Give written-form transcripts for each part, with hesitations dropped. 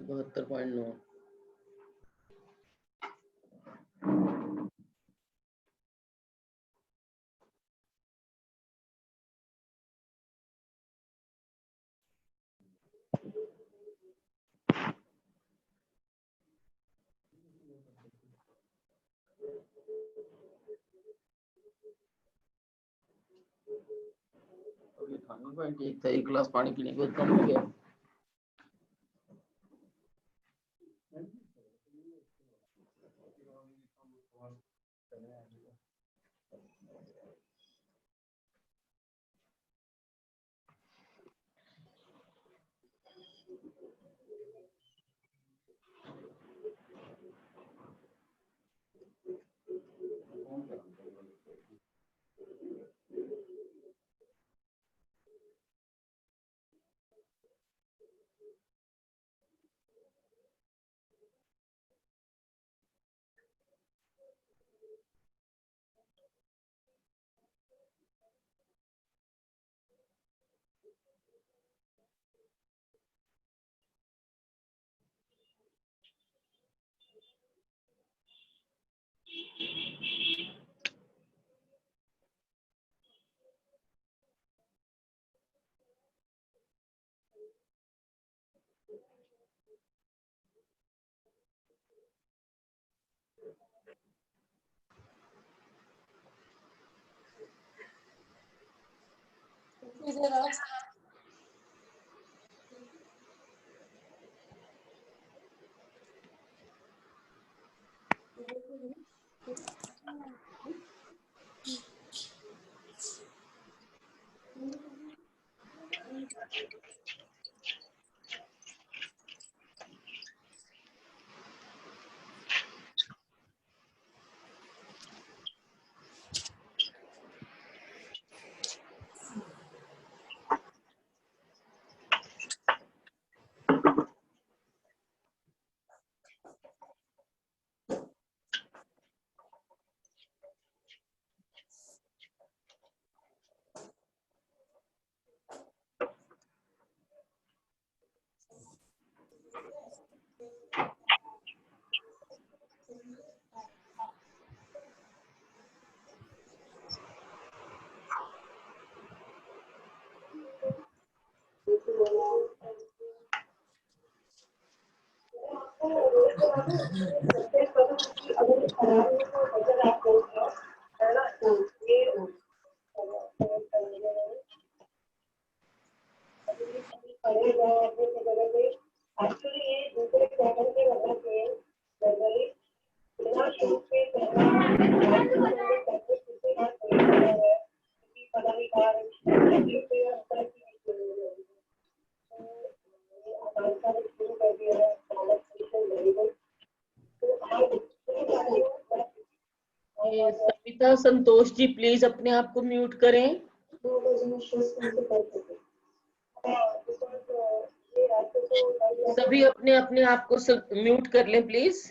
72.9। एक था, 1 गिलास पानी पीने के बाद कम हो गया। सविता संतोष जी प्लीज अपने आप को म्यूट करें। सभी अपने अपने आप को म्यूट कर लें प्लीज।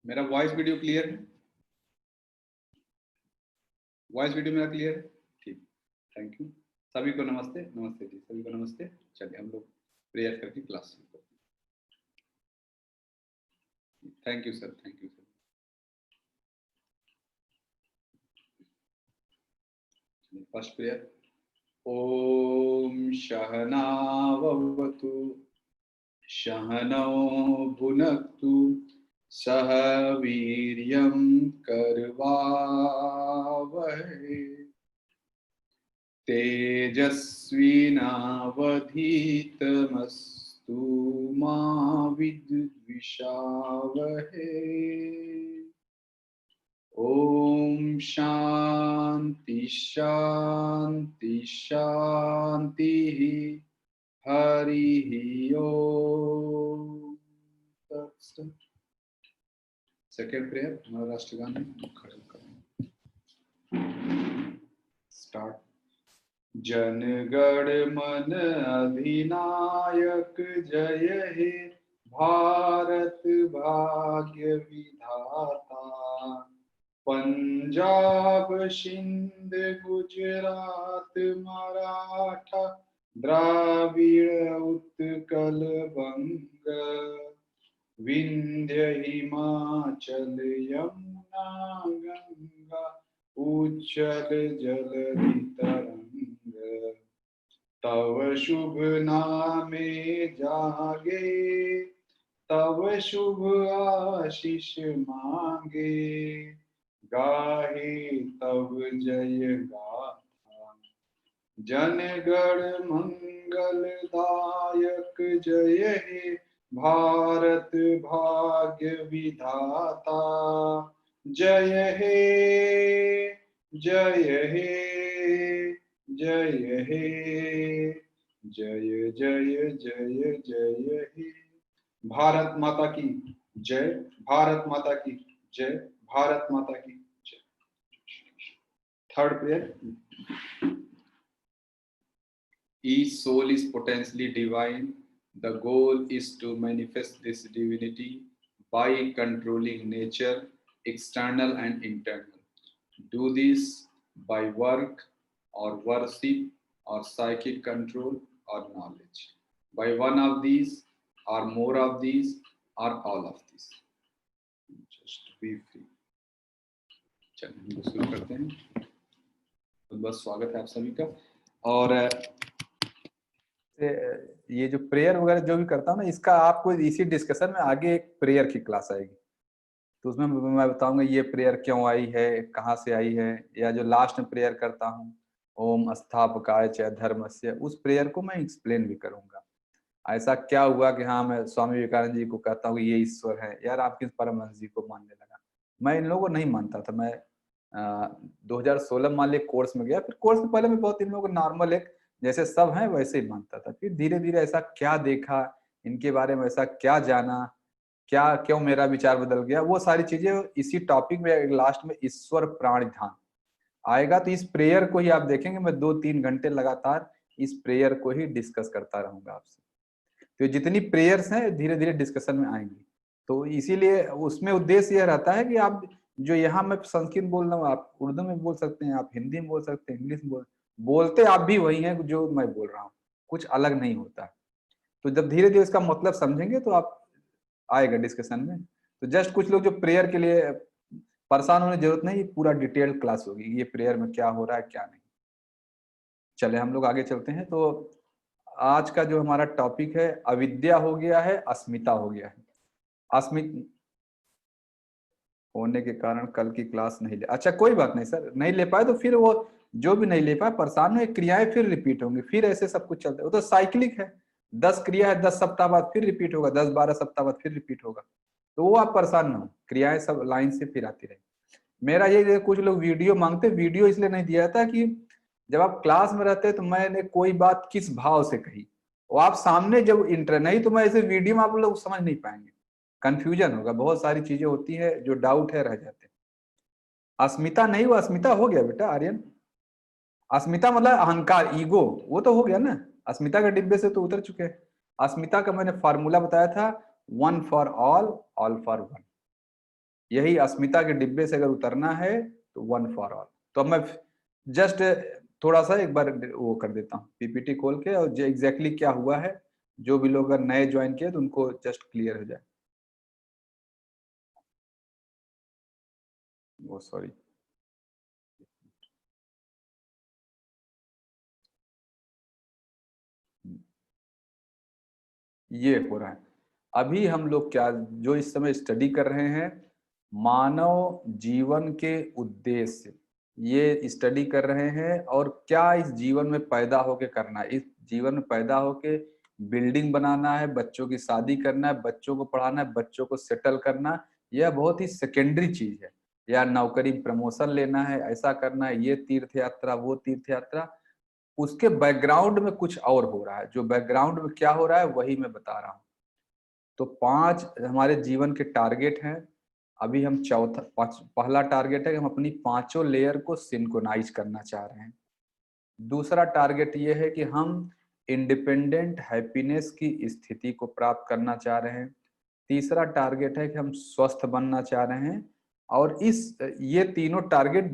मेरा वॉइस वीडियो क्लियर है? वॉइस वीडियो मेरा क्लियर है? ठीक, थैंक यू। सभी को नमस्ते। नमस्ते जी, सभी को नमस्ते। चलिए हम लोग प्रेयर करके क्लास शुरू करते हैं। Thank you sir, thank you sir. First prayer. ओम सहनावतु सहनौ भुनक्तु सह वीर्यं करवावहै तेजस्विनावधीतमस्तु मा विद्विषावहै। ओम शांति शांति शांति हरि ओम। सेकेंड प्रेयर हमारा राष्ट्रगान है, खड़े करें। स्टार्ट। जन गण मन अधिनायक जय हे भारत भाग्य विधाता। पंजाब सिंध गुजरात मराठा द्राविड़ उत्कल बंग विंध्य हिमाचल यमुना गंगा उच्चल जलधि तरंग। तव शुभ नामे जागे तव शुभ आशीष मांगे। गाहे तव जय गाथा जन गण मंगलदायक जय हे भारत भाग्य विधाता। जय हे जय हे जय हे जय जय जय जय हे। भारत माता की जय, भारत माता की जय, भारत माता की जय। Third prayer. Each soul is potentially divine. The goal is to manifest this divinity by controlling nature, external and internal. Do this by work or worship or psychic control or knowledge. By one of these or more of these or all of these. Just be free. चलिए हम शुरू करते हैं। तो बस स्वागत है आप सभी का। और ये जो प्रेयर वगैरह जो भी करता हूँ ना, इसका आपको इसी डिस्कशन में आगे एक प्रेयर की क्लास आएगी, तो उसमें मैं बताऊंगा ये प्रेयर क्यों आई है, कहाँ से आई है, या जो लास्ट में प्रेयर करता हूँ ओम स्थापकाय च धर्मस्य, उस प्रेयर को मैं एक्सप्लेन भी करूंगा। ऐसा क्या हुआ कि हाँ मैं स्वामी विवेकानंद जी को कहता हूँ ये ईश्वर है, यार आप किस परमहंस जी को मानने लगा। मैं इन लोगों को नहीं मानता था। मैं 2016 मान लिया कोर्स में गया, फिर कोर्स में पहले मैं बहुत इन लोगों को नॉर्मल एक जैसे सब हैं वैसे ही मानता था। फिर धीरे धीरे ऐसा क्या देखा इनके बारे में, ऐसा क्या जाना, क्या क्यों मेरा विचार बदल गया, वो सारी चीजें इसी टॉपिक में लास्ट में ईश्वर प्राण ध्यान आएगा। तो इस प्रेयर को ही आप देखेंगे, मैं 2-3 घंटे लगातार इस प्रेयर को ही डिस्कस करता रहूंगा आपसे। तो जितनी प्रेयर्स हैं धीरे धीरे डिस्कशन में आएंगी। तो इसीलिए उसमें उद्देश्य यह रहता है कि आप जो यहाँ मैं संस्कृत बोल रहा हूँ आप उर्दू में बोल सकते हैं, आप हिंदी में बोल सकते हैं, इंग्लिश में बोलते आप भी वही हैं जो मैं बोल रहा हूँ, कुछ अलग नहीं होता। तो जब धीरे धीरे इसका मतलब समझेंगे तो आप आएगा डिस्कशन में। तो जस्ट कुछ लोग जो प्रेयर के लिए परेशान होने की जरूरत नहीं, पूरा डिटेल्ड क्लास होगी ये प्रेयर में क्या हो रहा है क्या नहीं। चले हम लोग आगे चलते हैं। तो आज का जो हमारा टॉपिक है अविद्या हो गया है, अस्मिता हो गया है। अस्मित होने के कारण कल की क्लास नहीं ले, अच्छा कोई बात नहीं सर, नहीं ले पाए तो फिर वो जो भी नहीं ले पाए परेशान हुए, क्रियाएं फिर रिपीट होंगी, फिर ऐसे सब कुछ चलता है। वो तो साइक्लिक है, 10 क्रिया है, 10 सप्ताह बाद फिर रिपीट होगा, 10-12 सप्ताह बाद फिर रिपीट होगा। तो वो आप परेशान ना हो, क्रियाएं सब लाइन से फिर आती रहे। मेरा ये कुछ लोग वीडियो मांगते, वीडियो इसलिए नहीं दिया था कि जब आप क्लास में रहते तो मैंने कोई बात किस भाव से कही, वो आप सामने जब इंटर नहीं तो मैं ऐसे वीडियो में आप लोग समझ नहीं पाएंगे, कंफ्यूजन होगा, बहुत सारी चीजें होती है जो डाउट है रह जाते हैं। अस्मिता नहीं, वो अस्मिता हो गया बेटा आर्यन। अस्मिता मतलब अहंकार, ईगो, वो तो हो गया ना, अस्मिता के डिब्बे से तो उतर चुके हैं। अस्मिता का मैंने फार्मूला बताया था, 1 फॉर ऑल फॉर 1। यही अस्मिता के डिब्बे से अगर उतरना है तो वन फॉर ऑल। तो अब मैं जस्ट थोड़ा सा एक बार वो कर देता हूँ पीपीटी खोल के, और जो एग्जैक्टली क्या हुआ है, जो भी लोग अगर नए ज्वाइन किए तो उनको जस्ट क्लियर हो जाए। वो सॉरी, ये हो रहा है। अभी हम लोग क्या जो इस समय स्टडी कर रहे हैं, मानव जीवन के उद्देश्य, ये स्टडी कर रहे हैं। और क्या इस जीवन में पैदा होके करना है, इस जीवन में पैदा होके बिल्डिंग बनाना है, बच्चों की शादी करना है, बच्चों को पढ़ाना है, बच्चों को सेटल करना, यह बहुत ही सेकेंडरी चीज है। या नौकरी प्रमोशन लेना है, ऐसा करना है, ये तीर्थ यात्रा, वो तीर्थ यात्रा, उसके बैकग्राउंड में कुछ और हो रहा है। जो बैकग्राउंड में क्या हो रहा है वही मैं बता रहा हूँ। तो 5 हमारे जीवन के टारगेट हैं। अभी हम पहला टारगेट है कि हम अपनी 5 लेयर को सिंक्रोनाइज करना चाह रहे हैं। दूसरा टारगेट ये है कि हम इंडिपेंडेंट हैप्पीनेस की स्थिति को प्राप्त करना चाह रहे हैं। तीसरा टारगेट है कि हम स्वस्थ बनना चाह रहे हैं। और ये तीनों टारगेट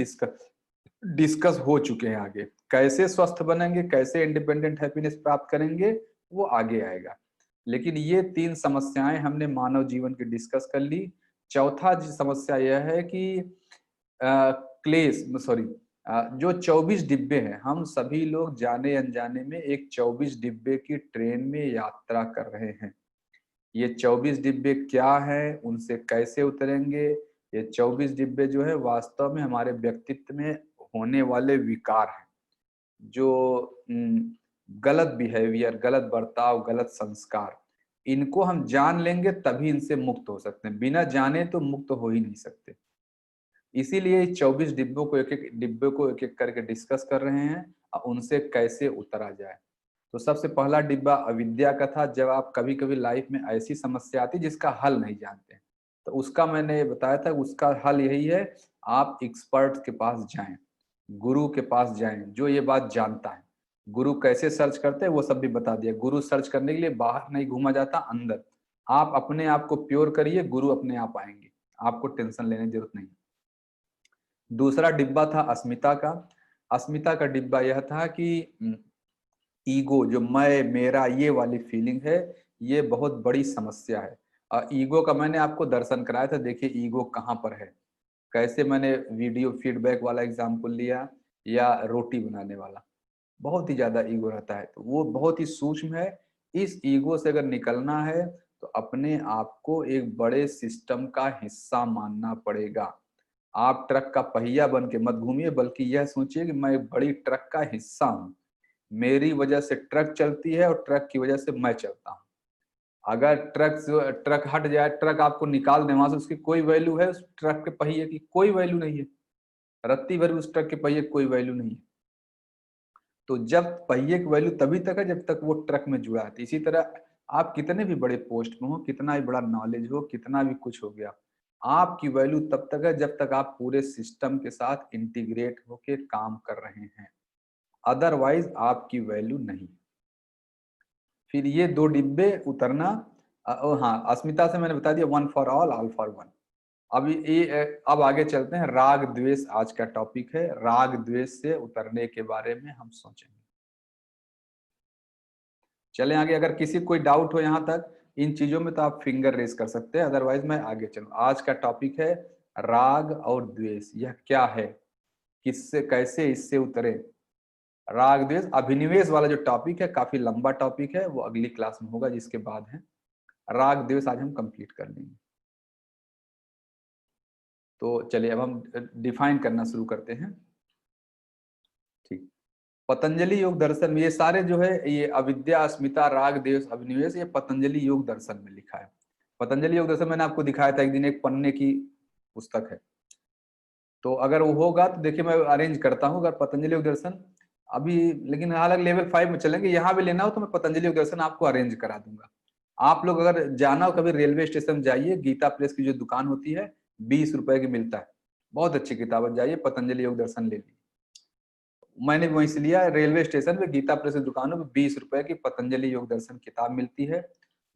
डिस्कस हो चुके हैं। आगे कैसे स्वस्थ बनेंगे, कैसे इंडिपेंडेंट हैप्पीनेस प्राप्त करेंगे, वो आगे आएगा। लेकिन ये 3 समस्याएं हमने मानव जीवन की डिस्कस कर ली। चौथा समस्या यह है कि क्लेश सॉरी जो 24 डिब्बे हैं, हम सभी लोग जाने अनजाने में एक 24 डिब्बे की ट्रेन में यात्रा कर रहे हैं। ये 24 डिब्बे क्या हैं, उनसे कैसे उतरेंगे? ये 24 डिब्बे जो है वास्तव में हमारे व्यक्तित्व में होने वाले विकार हैं, जो गलत बिहेवियर, गलत बर्ताव, गलत संस्कार, इनको हम जान लेंगे तभी इनसे मुक्त हो सकते हैं। बिना जाने तो मुक्त हो ही नहीं सकते। इसीलिए इस 24 डिब्बों को एक एक करके डिस्कस कर रहे हैं और उनसे कैसे उतरा जाए। तो सबसे पहला डिब्बा अविद्या का था। जब आप कभी कभी लाइफ में ऐसी समस्या आती जिसका हल नहीं जानते, तो उसका मैंने बताया था, उसका हल यही है, आप एक्सपर्ट के पास जाएं, गुरु के पास जाएं जो ये बात जानता है। गुरु कैसे सर्च करते हैं वो सब भी बता दिया। गुरु सर्च करने के लिए बाहर नहीं घूमा जाता, अंदर। आप अपने आप को प्योर करिए, गुरु अपने आप आएंगे, आपको टेंशन लेने की जरूरत नहीं। दूसरा डिब्बा था अस्मिता का। अस्मिता का डिब्बा यह था कि ईगो, जो मैं मेरा ये वाली फीलिंग है, ये बहुत बड़ी समस्या है। ईगो का मैंने आपको दर्शन कराया था। देखिए ईगो कहाँ पर है, कैसे मैंने वीडियो फीडबैक वाला एग्जाम्पल लिया, या रोटी बनाने वाला। बहुत ही ज्यादा ईगो रहता है, तो वो बहुत ही सूक्ष्म है। इस ईगो से अगर निकलना है तो अपने आप को एक बड़े सिस्टम का हिस्सा मानना पड़ेगा। आप ट्रक का पहिया बन के मत घूमिए, बल्कि यह सोचिए कि मैं बड़ी ट्रक का हिस्सा हूं, मेरी वजह से ट्रक चलती है और ट्रक की वजह से मैं चलता हूं। अगर ट्रक हट जाए, ट्रक आपको निकाल दे वहां से, उसकी कोई वैल्यू है? उस ट्रक के पहिए की कोई वैल्यू नहीं है। रत्ती भर उस ट्रक के पहिए की कोई वैल्यू नहीं है। तो जब पहिए की वैल्यू तभी तक है जब तक वो ट्रक में जुड़ा है। इसी तरह आप कितने भी बड़े पोस्ट में हो, कितना भी बड़ा नॉलेज हो, कितना भी कुछ हो गया, आपकी वैल्यू तब तक है जब तक आप पूरे सिस्टम के साथ इंटीग्रेट होके काम कर रहे हैं। अदरवाइज आपकी वैल्यू नहीं। फिर ये 2 डिब्बे उतरना। हाँ, अस्मिता से मैंने बता दिया, one for all for one. अब आगे चलते हैं। राग द्वेष आज का टॉपिक है। राग द्वेष से उतरने के बारे में हम सोचेंगे। चलें आगे। अगर किसी कोई डाउट हो यहाँ तक इन चीजों में तो आप फिंगर रेस कर सकते हैं, अदरवाइज मैं आगे चलूं। आज का टॉपिक है राग और द्वेष। यह क्या है, किससे कैसे इससे उतरे? राग द्वेष अभिनिवेश वाला जो टॉपिक है काफी लंबा टॉपिक है, वो अगली क्लास में होगा जिसके बाद है। राग द्वेष आज हम कंप्लीट कर लेंगे। तो चलिए अब हम डिफाइन करना शुरू करते हैं। ठीक। पतंजलि योग दर्शन में ये सारे जो है, ये अविद्या, अस्मिता, राग द्वेष, अभिनिवेश, ये पतंजलि योग दर्शन में लिखा है। पतंजलि योग दर्शन मैंने आपको दिखाया था एक दिन, एक पन्ने की पुस्तक है। तो अगर वो होगा तो देखिए मैं अरेंज करता हूँ। अगर पतंजलि योग दर्शन अभी, लेकिन हालांकि लेवल 5 में चलेंगे, यहाँ भी लेना हो तो मैं पतंजलि योग दर्शन आपको अरेंज करा दूंगा। आप लोग अगर जाना हो कभी रेलवे स्टेशन जाइए, गीता प्रेस की जो दुकान होती है 20 रुपए की मिलता है, बहुत अच्छी किताब है, जाइए पतंजलि योग दर्शन ले लीजिए। मैंने वहीं से लिया, रेलवे स्टेशन पे गीता प्रेस की दुकानों पे 20 रुपए की पतंजलि योग दर्शन किताब मिलती है।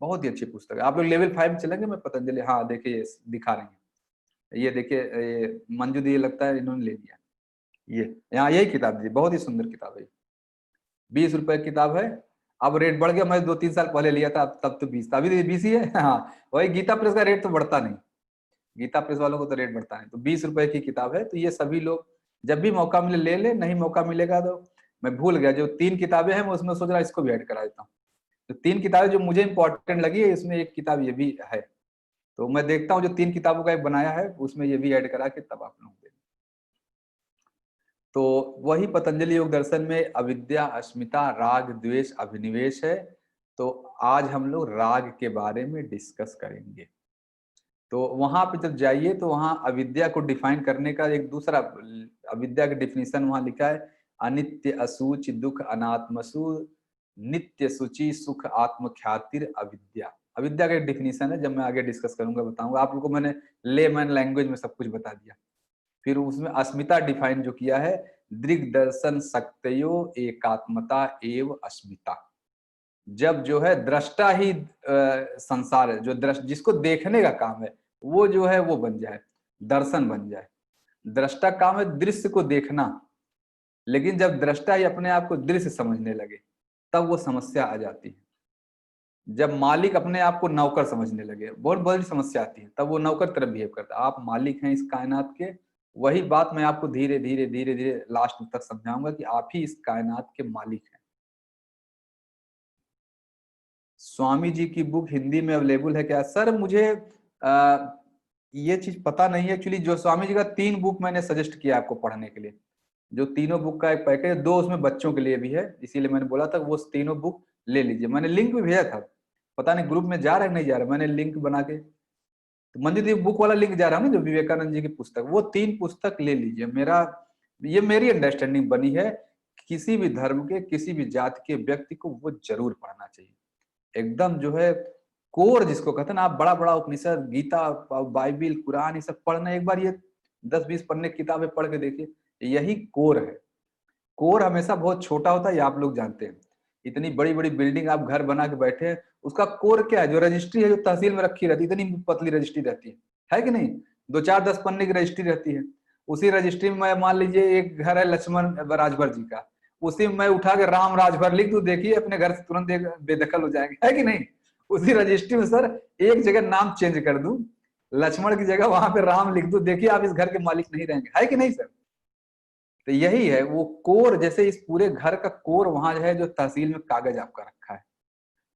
बहुत ही अच्छी पुस्तक है। आप लोग लेवल 5 में चलेंगे, मैं पतंजलि, हाँ देखिए दिखा रहे हैं। ये देखिए, ये मंजू दी लगता है इन्होंने ले लिया। ये यहाँ यही किताब दी, बहुत ही सुंदर किताब है। 20 रुपए की किताब है। अब रेट बढ़ गया, मैं 2-3 साल पहले लिया था, तब तो 20 था, अभी तो 20 ही है। हाँ, वही गीता प्रेस का रेट तो बढ़ता नहीं, गीता प्रेस वालों को तो रेट बढ़ता नहीं। तो 20 रुपए की किताब है। तो ये सभी लोग जब भी मौका मिले ले ले, नहीं मौका मिलेगा तो मैं भूल गया जो 3 किताबें हैं, मैं उसमें सोच रहा इसको भी ऐड करा देता हूँ। तो 3 किताबें जो मुझे इंपॉर्टेंट लगी है, इसमें एक किताब ये भी है। तो मैं देखता हूँ जो 3 किताबों का एक बनाया है, उसमें ये भी ऐड करा के तब आप लोग दें। तो वही पतंजलि योग दर्शन में अविद्या, अस्मिता, राग, द्वेष, अभिनिवेश है। तो आज हम लोग राग के बारे में डिस्कस करेंगे। तो वहां पे जब जाइए तो वहां अविद्या को डिफाइन करने का एक दूसरा, अविद्या का डिफिनीशन वहां लिखा है, अनित्य, असूच, दुख, अनात्मसु, नित्य, शुचि, सुख, आत्म ख्यातिर अविद्या। अविद्या का एक डिफिनीशन है, जब मैं आगे डिस्कस करूंगा बताऊंगा। आप लोगों को मैंने लेमैन लैंग्वेज में सब कुछ बता दिया। फिर उसमें अस्मिता डिफाइन जो किया है, दृग दर्शन शक्तयो एकात्मता एव अस्मिता। जब जो है दृष्टा ही संसार है, जो जिसको देखने का काम है वो जो है वो बन जाए, दर्शन बन जाए। दृष्टा काम है दृश्य को देखना, लेकिन जब दृष्टा ही अपने आप को दृश्य समझने लगे तब वो समस्या आ जाती है। जब मालिक अपने आप को नौकर समझने लगे, बहुत बड़ी समस्या आती है, तब वो नौकर तरफ बिहेव करता है। आप मालिक हैं इस कायनात के। वही बात मैं आपको धीरे धीरे धीरे धीरे लास्ट तक समझाऊंगा कि आप ही इस कायनात के मालिक हैं। स्वामी जी की बुक हिंदी में अवेलेबल है क्या? सर मुझे ये चीज पता नहीं है एक्चुअली। जो स्वामी जी का 3 बुक मैंने सजेस्ट किया आपको पढ़ने के लिए, जो तीनों बुक का एक पैकेज, 2 उसमें बच्चों के लिए भी है, इसीलिए मैंने बोला था वो तीनों बुक ले लीजिए। मैंने लिंक भी भेजा था, पता नहीं ग्रुप में जा रहा है नहीं जा रहा, मैंने लिंक बना के, तो मंदिर जी बुक वाला लिंक जा रहा है ना, जो विवेकानंद जी की पुस्तक, वो 3 पुस्तक ले लीजिए। ये मेरी अंडरस्टैंडिंग बनी है, किसी भी धर्म के, किसी भी जाति के व्यक्ति को वो जरूर पढ़ना चाहिए। एकदम जो है कोर जिसको कहते हैं ना, आप बड़ा बड़ा उपनिषद, गीता, बाइबिल, कुरान, ये सब पढ़ना, एक बार ये 10-20 पन्ने किताबें पढ़ के देखिए, यही कोर है। कोर हमेशा बहुत छोटा होता है, ये आप लोग जानते हैं। इतनी बड़ी बड़ी बिल्डिंग आप घर बना के बैठे हैं, उसका कोर क्या है? जो रजिस्ट्री है, जो तहसील में रखी रहती है, इतनी पतली रजिस्ट्री रहती है कि नहीं? 2-4-10 पन्ने की रजिस्ट्री रहती है। उसी रजिस्ट्री में मान लीजिए एक घर है लक्ष्मण राजभर जी का, उसी में मैं उठा के राम राजभर लिख दूं, देखिए अपने घर से तुरंत बेदखल हो जाएंगे, है कि नहीं? उसी रजिस्ट्री में सर एक जगह नाम चेंज कर दूं, लक्ष्मण की जगह वहां पे राम लिख दूं, देखिए आप इस घर के मालिक नहीं रहेंगे, है कि नहीं सर? तो यही है वो कोर। जैसे इस पूरे घर का कोर वहां है, जो तहसील में कागज आपका रखा है।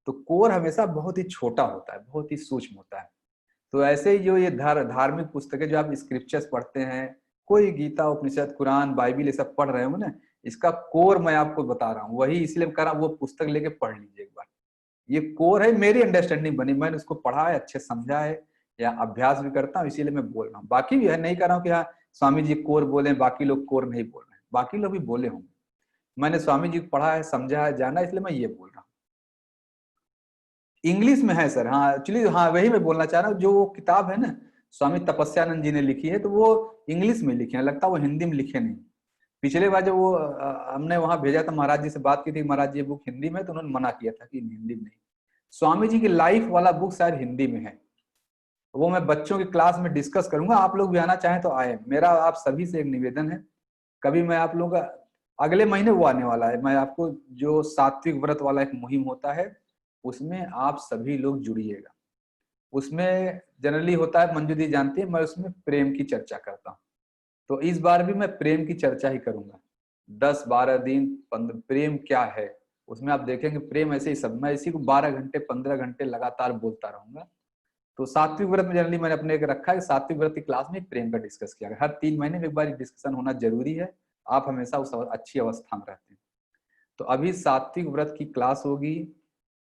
तो कोर हमेशा बहुत ही छोटा होता है, बहुत ही सूक्ष्म होता है। तो ऐसे ही जो ये धार्मिक पुस्तकें जो आप स्क्रिप्चर्स पढ़ते हैं, कोई गीता, उपनिषद, कुरान, बाइबिल, ये सब पढ़ रहे हो ना, इसका कोर मैं आपको बता रहा हूँ। वही इसलिए कह रहा हूँ, वो पुस्तक लेके पढ़ लीजिए एक बार। ये कोर है, मेरी अंडरस्टैंडिंग बनी, मैंने उसको पढ़ा है, अच्छे समझा है, या अभ्यास भी करता हूँ, इसीलिए मैं बोल रहा हूँ। बाकी भी है, नहीं कर रहा हूँ कि हाँ स्वामी जी कोर बोले, बाकी लोग कोर नहीं बोल रहे हैं, बाकी लोग भी बोले होंगे। मैंने स्वामी जी को पढ़ा है, समझा है, जाना, इसलिए मैं ये बोल रहा हूँ। इंग्लिश में है सर, हाँ एक्चुअली, हाँ वही मैं बोलना चाह रहा हूँ। जो वो किताब है ना, स्वामी तपस्यानंद जी ने लिखी है, तो वो इंग्लिश में लिखे हैं, लगता है वो हिंदी में लिखे नहीं। पिछले बार जब वो हमने वहां भेजा था, महाराज जी से बात की थी, महाराज जी ये बुक हिंदी में, तो उन्होंने मना किया था कि हिंदी में नहीं। स्वामी जी की लाइफ वाला बुक शायद हिंदी में है, वो मैं बच्चों की क्लास में डिस्कस करूंगा। आप लोग भी आना चाहें तो आए। मेरा आप सभी से एक निवेदन है, कभी मैं आप लोगों का, अगले महीने वो आने वाला है, मैं आपको जो सात्विक व्रत वाला एक मुहिम होता है, उसमें आप सभी लोग जुड़िएगा। उसमें जनरली होता है, मंजू दी जानती है, मैं उसमें प्रेम की चर्चा करता हूँ। तो इस बार भी मैं प्रेम की चर्चा ही करूंगा। 10-12 दिन 15, प्रेम क्या है उसमें आप देखेंगे। प्रेम ऐसे ही सब, मैं इसी को 12 घंटे 15 घंटे लगातार बोलता रहूंगा। तो सात्विक व्रत में जनरली मैंने अपने एक रखा है, सात्विक व्रत की क्लास में प्रेम का डिस्कस किया। हर 3 महीने में एक बार डिस्कशन होना जरूरी है, आप हमेशा उस अच्छी अवस्था में रहते हैं। तो अभी सात्विक व्रत की क्लास होगी,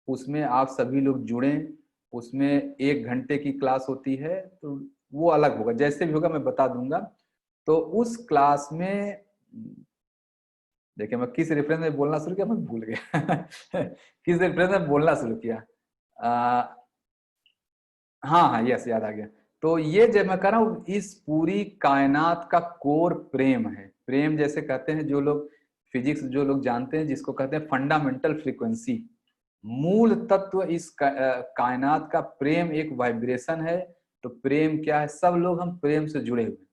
उसमें आप सभी लोग जुड़ें। उसमें 1 घंटे की क्लास होती है, तो वो अलग होगा, जैसे भी होगा मैं बता दूंगा। तो उस क्लास में देखिए, मैं किस रेफरेंस में बोलना शुरू किया, मैं भूल गया किस रेफरेंस में बोलना शुरू किया। हाँ हाँ, यस, याद आ गया। तो ये जब मैं कह रहा हूँ, इस पूरी कायनात का कोर प्रेम है। प्रेम जैसे कहते हैं जो लोग फिजिक्स, जो लोग जानते हैं, जिसको कहते हैं फंडामेंटल फ्रीक्वेंसी, मूल तत्व इस कायनात का प्रेम एक वाइब्रेशन है, तो प्रेम क्या है, सब लोग हम प्रेम से जुड़े हुए हैं।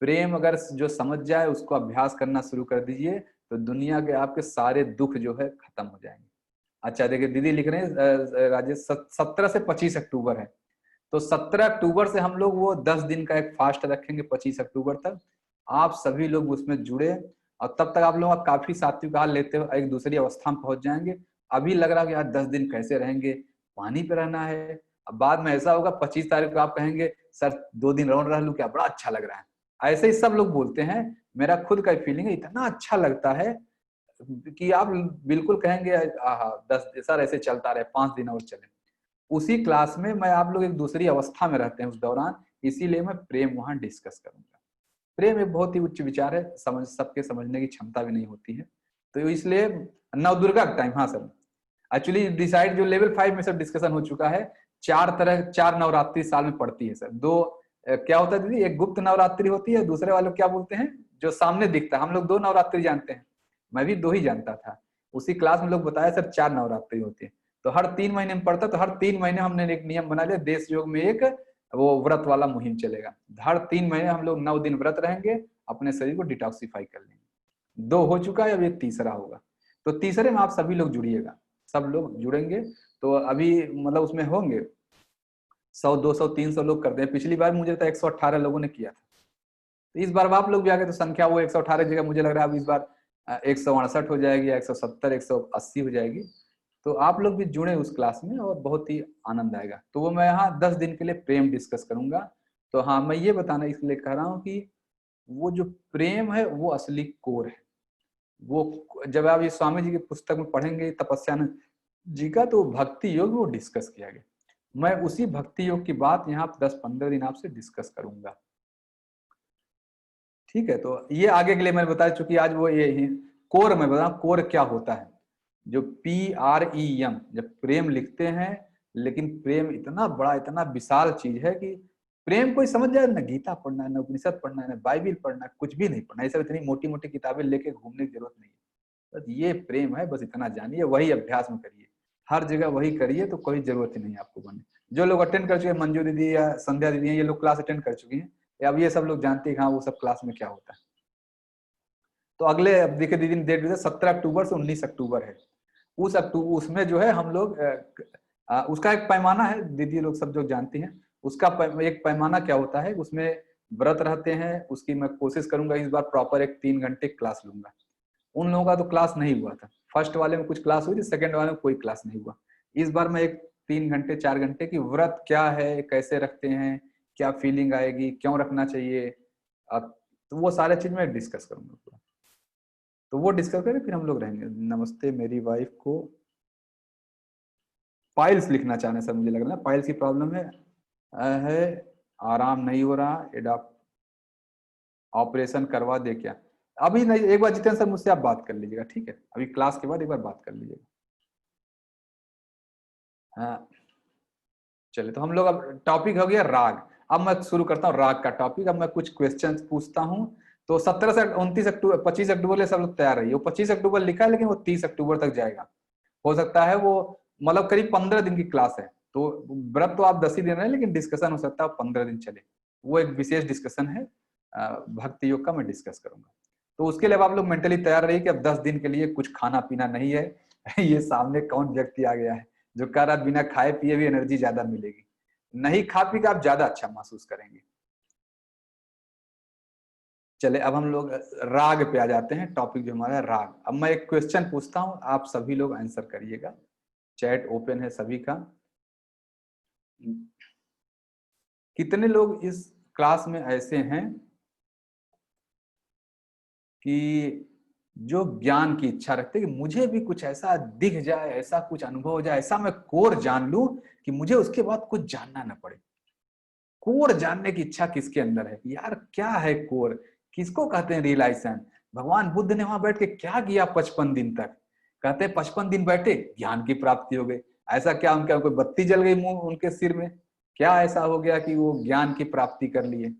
प्रेम अगर जो समझ जाए, उसको अभ्यास करना शुरू कर दीजिए, तो दुनिया के आपके सारे दुख जो है खत्म हो जाएंगे। अच्छा देखिए, दीदी लिख रहे हैं राजेश, 17 से 25 अक्टूबर है, तो 17 अक्टूबर से हम लोग वो 10 दिन का एक फास्ट रखेंगे 25 अक्टूबर तक। आप सभी लोग उसमें जुड़े, और तब तक आप लोग काफी सात्विक आहार लेते हो, एक दूसरी अवस्था में पहुंच जाएंगे। अभी लग रहा है कि यार 10 दिन कैसे रहेंगे, पानी पे रहना है। अब बाद में ऐसा होगा 25 तारीख को आप कहेंगे सर 2 दिन राउंड रह लूं क्या, बड़ा अच्छा लग रहा है। ऐसे ही सब लोग बोलते हैं, मेरा खुद का फीलिंग है, इतना अच्छा लगता है कि आप बिल्कुल कहेंगे आहा 10 सर ऐसे चलता रहे, 5 दिन और चले। उसी क्लास में मैं आप लोग एक दूसरी अवस्था में रहते हैं उस दौरान, इसीलिए मैं प्रेम वहां डिस्कस करूंगा। प्रेम एक बहुत ही उच्च विचार है, सबके समझने की क्षमता भी नहीं होती है, तो इसलिए नवदुर्गा का टाइम, हाँ सर एक्चुअली डिसाइड जो लेवल 5 में सब डिस्कशन हो चुका है। 4 नवरात्रि साल में पड़ती है सर। दो क्या होता है दीदी, एक गुप्त नवरात्रि होती है, दूसरे वाले क्या बोलते हैं जो सामने दिखता है। हम लोग 2 नवरात्रि जानते हैं, मैं भी 2 ही जानता था। उसी क्लास में लोग बताया सर 4 नवरात्रि होती है, तो हर 3 महीने में पड़ता, तो हर 3 महीने हमने एक नियम बना लिया, देश योग में एक वो व्रत वाला मुहिम चलेगा। हर 3 महीने हम लोग 9 दिन व्रत रहेंगे, अपने शरीर को डिटॉक्सिफाई कर लेंगे। 2 हो चुका है, अब ये तीसरा होगा, तो तीसरे में आप सभी लोग जुड़िएगा, सब लोग जुड़ेंगे। तो अभी मतलब उसमें होंगे 100 200 300 लोग करते हैं। पिछली बार मुझे तो 118 लोगों ने किया था, तो इस बार आप लोग भी आ गए, तो संख्या वो 118 जगह मुझे लग रहा है अब इस बार 168 हो जाएगी, 170 180 हो जाएगी। तो आप लोग भी जुड़े उस क्लास में और बहुत ही आनंद आएगा। तो वो मैं यहाँ 10 दिन के लिए प्रेम डिस्कस करूंगा। तो हाँ, मैं ये बताना इसलिए कह रहा हूँ कि वो जो प्रेम है वो असली कोर है। वो जब आप ये स्वामी जी की पुस्तक में पढ़ेंगे तपस्यानंद जी का, तो भक्ति योग वो डिस्कस किया गया। मैं उसी भक्ति योग की बात यहाँ 10-15 दिन आपसे डिस्कस करूंगा, ठीक है। तो ये आगे के लिए मैंने बता चुकी, आज वो ये कोर मैं बता, कोर क्या होता है। जो PREM, जब प्रेम लिखते हैं, लेकिन प्रेम इतना बड़ा इतना विशाल चीज है कि प्रेम कोई समझ जाए, ना गीता पढ़ना है, ना उपनिषद पढ़ना है, ना बाइबिल पढ़ना है, कुछ भी नहीं पढ़ना, ये सब इतनी मोटी मोटी किताबें लेके घूमने की जरूरत नहीं है। बस ये प्रेम है, बस इतना जानिए, वही अभ्यास में करिए, हर जगह वही करिए, तो कोई जरूरत ही नहीं है आपको बनने। जो लोग अटेंड कर चुके हैं, मंजू दीदी या संध्या दीदी, ये लोग क्लास अटेंड कर चुकी हैं, अब ये सब लोग जानते हैं हाँ वो सब क्लास में क्या होता है। तो अगले अब देखिए दीदी डेट 17 अक्टूबर से 19 अक्टूबर है। उसमें जो है हम लोग उसका एक पैमाना है, दीदी लोग सब जो जानती हैं, उसका एक पैमाना क्या होता है, उसमें व्रत रहते हैं। उसकी मैं कोशिश करूंगा इस बार प्रॉपर एक 3 घंटे क्लास लूंगा। उन लोगों का तो क्लास नहीं हुआ था, फर्स्ट वाले में कुछ क्लास हुई थी, सेकंड वाले में कोई क्लास नहीं हुआ। इस बार मैं एक 3 घंटे 4 घंटे की व्रत क्या है, कैसे रखते हैं, क्या फीलिंग आएगी, क्यों रखना चाहिए, तो वो सारे चीज मैं डिस्कस करूंगा पूरा। तो वो डिस्कस करें, फिर हम लोग रहेंगे। नमस्ते, मेरी वाइफ को पाइल्स लिखना चाहने सर, मुझे लग रहा है पाइल्स की प्रॉब्लम है, आराम नहीं हो रहा, एडॉप्ट ऑपरेशन करवा दे क्या। अभी नहीं, एक बार जितेंद्र सर मुझसे आप बात कर लीजिएगा, ठीक है, अभी क्लास के बाद एक बार बात कर लीजिएगा। हाँ चलिए, तो हम लोग अब टॉपिक हो गया राग। अब मैं शुरू करता हूँ राग का टॉपिक। अब मैं कुछ क्वेश्चंस पूछता हूँ। तो 17 से 29 अक्टूबर 25 अक्टूबर ले सब लोग तैयार रहिए। वो 25 अक्टूबर लिखा है, लेकिन वो 30 अक्टूबर तक जाएगा। हो सकता है वो मतलब करीब 15 दिन की क्लास है। तो व्रत तो आप 10 ही दिन है, लेकिन डिस्कशन हो सकता है 15 दिन चले। वो एक विशेष डिस्कशन है, भक्ति योग का मैं डिस्कस करूंगा। तो उसके लिए आप लोग मेंटली तैयार रहिए कि अब 10 दिन के लिए कुछ खाना पीना नहीं है। ये सामने कौन व्यक्ति आ गया है जो कह रहा बिना खाए पिए भी एनर्जी ज्यादा मिलेगी। नहीं खा पी के आप ज्यादा अच्छा महसूस करेंगे। चले अब हम लोग राग पे आ जाते हैं। टॉपिक जो हमारा है राग। अब मैं एक क्वेश्चन पूछता हूं, आप सभी लोग आंसर करिएगा। चैट ओपन है सभी का। कितने लोग इस क्लास में ऐसे हैं कि जो ज्ञान की इच्छा रखते हैं कि मुझे भी कुछ ऐसा दिख जाए, ऐसा कुछ अनुभव हो जाए, ऐसा मैं कोर जान लूं कि मुझे उसके बाद कुछ जानना ना पड़े। कोर जानने की इच्छा किसके अंदर है यार, क्या है कोर, किसको कहते हैं रियलाइजेशन। भगवान बुद्ध ने वहां बैठ के क्या किया 55 दिन तक, कहते हैं 55 दिन बैठे ज्ञान की प्राप्ति हो गई। ऐसा क्या उनका कोई बत्ती जल गई मुंह उनके सिर में, क्या ऐसा हो गया कि वो ज्ञान की प्राप्ति कर लिए।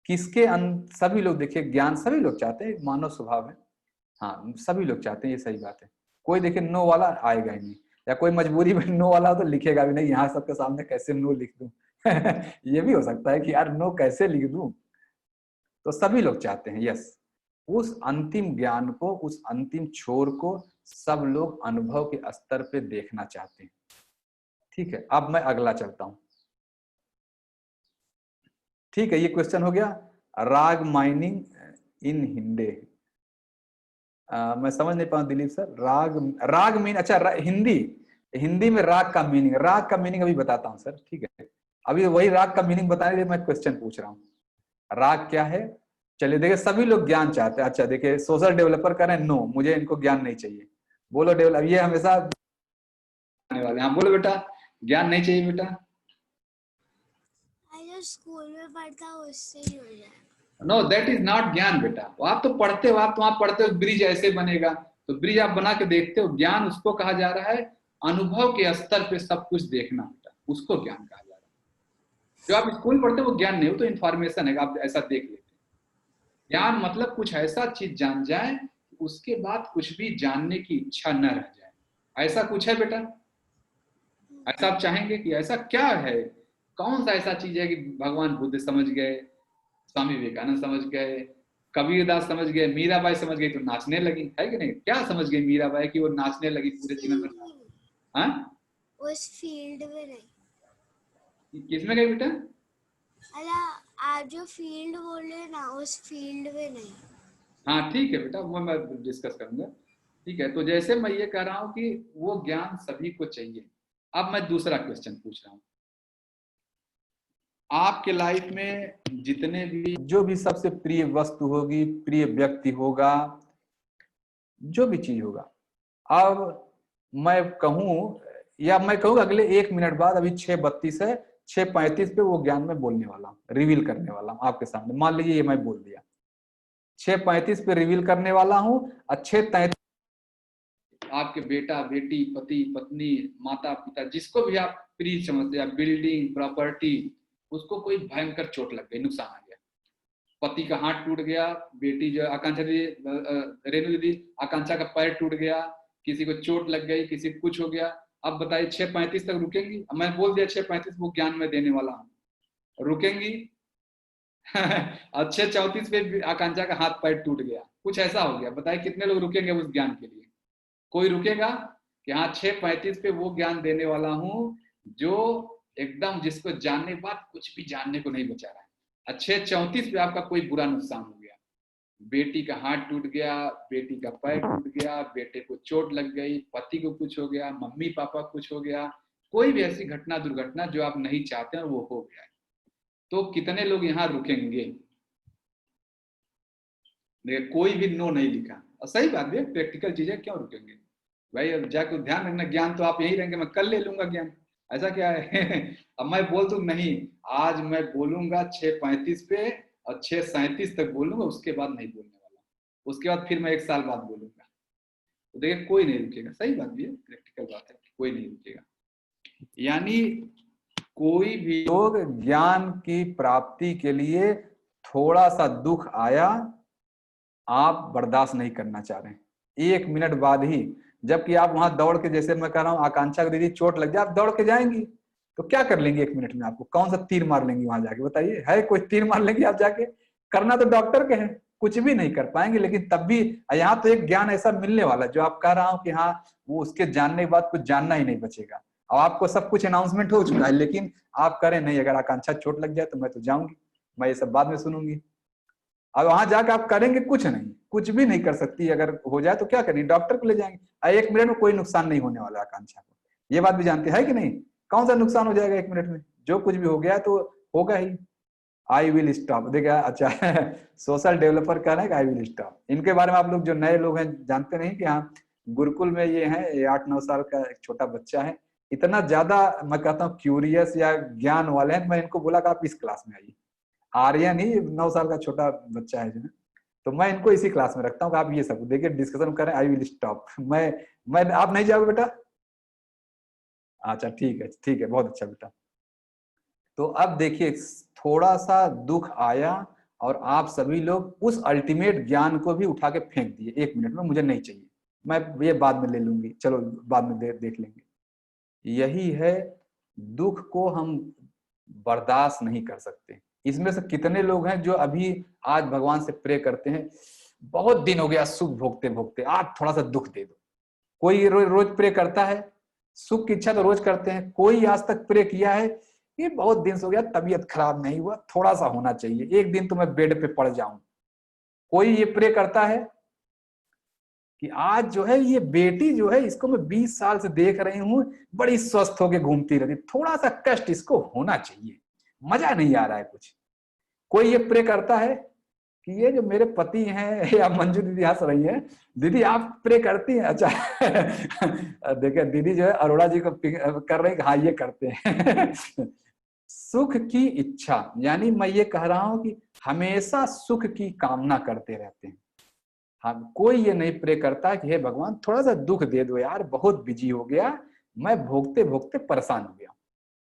किसके सभी लोग देखिए ज्ञान सभी लोग चाहते हैं, मानव स्वभाव है। हाँ सभी लोग चाहते हैं, ये सही बात है। कोई देखिए नो वाला आएगा ही नहीं, या कोई मजबूरी में नो वाला हो तो लिखेगा भी नहीं, यहाँ सबके सामने कैसे नो लिख दूं। ये भी हो सकता है कि यार नो कैसे लिख दूं। तो सभी लोग चाहते हैं यस, उस अंतिम ज्ञान को, उस अंतिम छोर को सब लोग अनुभव के स्तर पे देखना चाहते हैं। ठीक है, अब मैं अगला चलता हूं। ठीक है, ये क्वेश्चन हो गया राग माइनिंग इन हिंदी। मैं समझ नहीं पाऊँ दिलीप सर, राग, राग मीन, अच्छा हिंदी, हिंदी में राग का मीनिंग, राग का मीनिंग अभी बताता हूँ सर। ठीक है, अभी वही राग का मीनिंग बताने के लिए मैं क्वेश्चन पूछ रहा हूँ, राग क्या है। चलिए देखिए, सभी लोग ज्ञान चाहते हैं। अच्छा देखिए, सोशल डेवलपर करें नो, मुझे इनको ज्ञान नहीं चाहिए। बोलो डेवलप, ये हमेशा आने वाले। हाँ बोलो बेटा, ज्ञान नहीं चाहिए बेटा। जो स्कूल में पढ़ता हूँ उससे ही हो जाए। नो दैट इज नॉट ज्ञान बेटा। आप तो पढ़ते हो, आप तो आप पढ़ते हो ब्रिज ऐसे बनेगा, तो ब्रिज आप बना के देखते हो। ज्ञान उसको कहा जा रहा है अनुभव के स्तर पे सब कुछ देखना बेटा, उसको ज्ञान कहा जा रहा है। जो आप स्कूल पढ़ते हो वो ज्ञान नहीं हो, तो इन्फॉर्मेशन है, आप ऐसा देख लेते हैं। ज्ञान मतलब कुछ ऐसा चीज जान जाए उसके बाद कुछ भी जानने की इच्छा न रह जाए, ऐसा कुछ है बेटा। ऐसा आप चाहेंगे कि ऐसा क्या है, कौन सा ऐसा चीज है कि भगवान बुद्ध समझ गए, स्वामी विवेकानंद समझ गए, कबीरदास समझ गए, मीराबाई समझ गई तो नाचने लगी, है कि नहीं? क्या समझ गई मीराबाई कि वो नाचने लगी पूरे जीवन में? हाँ, उस फील्ड में नहीं। किसमें गई बेटा? अला आप जो फील्ड बोले ना, उस फील्ड में नहीं। हाँ ठीक है बेटा, वो मैं डिस्कस करूंगा। ठीक है, तो जैसे मैं ये कह रहा हूं कि वो ज्ञान सभी को चाहिए। अब मैं दूसरा क्वेश्चन पूछ रहा हूं, आपके लाइफ में जितने भी, जो भी सबसे प्रिय वस्तु होगी, प्रिय व्यक्ति होगा, जो भी चीज होगा, अब मैं कहूं, या मैं कहूँ अगले 1 मिनट बाद, अभी 6:32 है, 6:35 पे वो ज्ञान में बोलने वाला हूँ, रिवील करने वाला हूँ आपके सामने। मान लीजिए ये मैं बोल दिया, 6:35 पे रिवील करने वाला हूँ, और 6:33 आपके बेटा बेटी, पति पत्नी, माता पिता, जिसको भी आप प्रिय समझते हैं, बिल्डिंग प्रॉपर्टी, उसको कोई भयंकर चोट लग गई, नुकसान आ गया, पति का हाथ टूट गया, बेटी जो आकांक्षा दीदी, रेणु दीदी, आकांक्षा का पैर टूट गया, किसी को चोट लग गई, किसी को कुछ हो गया। अब बताइए 6:35 तक रुकेंगी? मैं बोल दिया 6:35 वो ज्ञान में देने वाला हूँ, रुकेंगी? और 6:34 पे आकांक्षा का हाथ पैर टूट गया, कुछ ऐसा हो गया, बताइए कितने लोग रुकेंगे उस ज्ञान के लिए? कोई रुकेगा कि हाँ 6:35 पे वो ज्ञान देने वाला हूँ जो एकदम, जिसको जानने के बाद कुछ भी जानने को नहीं बचा रहा है। 6:34 पे आपका कोई बुरा नुकसान हो गया, बेटी का हाथ टूट गया, बेटी का पैर टूट गया, बेटे को चोट लग गई, पति को कुछ हो गया, मम्मी पापा कुछ हो गया, कोई भी ऐसी घटना दुर्घटना जो आप नहीं चाहते हैं वो हो गया है, तो कितने लोग यहाँ रुकेंगे? देखिए कोई भी नो नहीं लिखा, और सही बात है, प्रैक्टिकल चीज है, क्यों रुकेंगे भाई? अब जाके ध्यान रखना, ज्ञान तो आप यही रहेंगे, मैं कल ले लूंगा ज्ञान, ऐसा क्या है? अब मैं बोल दूं नहीं, आज मैं बोलूंगा 6:35 पे, और 6:37 तक बोलूंगा, उसके बाद नहीं बोलने वाला, उसके बाद फिर मैं 1 साल बाद बोलूंगा, तो देखिए कोई नहीं रुकेगा। सही बात भी है, प्रैक्टिकल बात है, कोई नहीं रुकेगा। यानी कोई भी लोग ज्ञान की प्राप्ति के लिए थोड़ा सा दुख आया, आप बर्दाश्त नहीं करना चाह रहे हैं, 1 मिनट बाद ही, जबकि आप वहां दौड़ के, जैसे मैं कह रहा हूँ आकांक्षा को दीदी चोट लग जाए, आप दौड़ के जाएंगी, तो क्या कर लेंगे 1 मिनट में? आपको कौन सा तीर मार लेंगी वहां जाके? बताइए, है कोई तीर मार लेंगी आप जाके? करना तो डॉक्टर के है, कुछ भी नहीं कर पाएंगे। लेकिन तब भी यहाँ तो एक ज्ञान ऐसा मिलने वाला, जो आप कह रहा हूँ कि हाँ वो उसके जानने के बाद कुछ जानना ही नहीं बचेगा। अब आपको सब कुछ अनाउंसमेंट हो चुका है, लेकिन आप करें नहीं, अगर आकांक्षा चोट लग जाए तो मैं तो जाऊंगी, मैं ये सब बाद में सुनूंगी। अब वहां जाकर आप करेंगे कुछ नहीं, कुछ भी नहीं कर सकती, अगर हो जाए तो क्या करेंगे? डॉक्टर को ले जाएंगे। 1 मिनट में कोई नुकसान नहीं होने वाला आकांक्षा को, ये बात भी जानते हैं कि नहीं? कौन सा नुकसान हो जाएगा 1 मिनट में? जो कुछ भी हो गया तो होगा ही। आई विल स्टॉप, देखा? अच्छा सोशल डेवलपर कह रहे हैं आई विल स्टॉप। इनके बारे में आप लोग, जो नए लोग हैं, जानते नहीं कि हाँ गुरुकुल में ये है, ये 8-9 साल का एक छोटा बच्चा है, इतना ज्यादा मैं कहता हूँ क्यूरियस या ज्ञान वाले हैं, मैं इनको बोला कि आप इस क्लास में आइए। आर्यन ही 9 साल का छोटा बच्चा है जो है, तो मैं इनको इसी क्लास में रखता हूँ कि आप ये सब देखिए, डिस्कशन करें, आई विल स्टॉप। मैं आप नहीं जाओगे बेटा? अच्छा ठीक है, ठीक है, बहुत अच्छा बेटा। तो अब देखिए, थोड़ा सा दुख आया और आप सभी लोग उस अल्टीमेट ज्ञान को भी उठा के फेंक दिए 1 मिनट में, मुझे नहीं चाहिए, मैं ये बाद में ले लूंगी, चलो बाद में देख लेंगे। यही है दुख को हम बर्दाश्त नहीं कर सकते। इसमें से कितने लोग हैं जो अभी आज भगवान से प्रे करते हैं, बहुत दिन हो गया सुख भोगते भोगते, आज थोड़ा सा दुख दे दो। कोई रोज प्रे करता है, सुख की इच्छा तो रोज करते हैं। कोई आज तक प्रे किया है ये बहुत दिन से हो गया, तबीयत खराब नहीं हुआ, थोड़ा सा होना चाहिए, एक दिन तो मैं बेड पे पड़ जाऊं। कोई ये प्रे करता है कि आज जो है ये बेटी जो है इसको मैं 20 साल से देख रही हूं, बड़ी स्वस्थ होके घूमती रहती, थोड़ा सा कष्ट इसको होना चाहिए, मजा नहीं आ रहा है कुछ। कोई ये प्रे करता है कि ये जो मेरे पति हैं, या मंजू दीदी हंस रही है, दीदी आप प्रे करती हैं? अच्छा देखिए दीदी जो है अरोड़ा जी को कर रही है, हाँ ये करते हैं। सुख की इच्छा, यानी मैं ये कह रहा हूं कि हमेशा सुख की कामना करते रहते हैं। हाँ, कोई ये नहीं प्रे करता कि हे भगवान थोड़ा सा दुख दे दो यार, बहुत बिजी हो गया, मैं भोगते भोगते परेशान हो गया,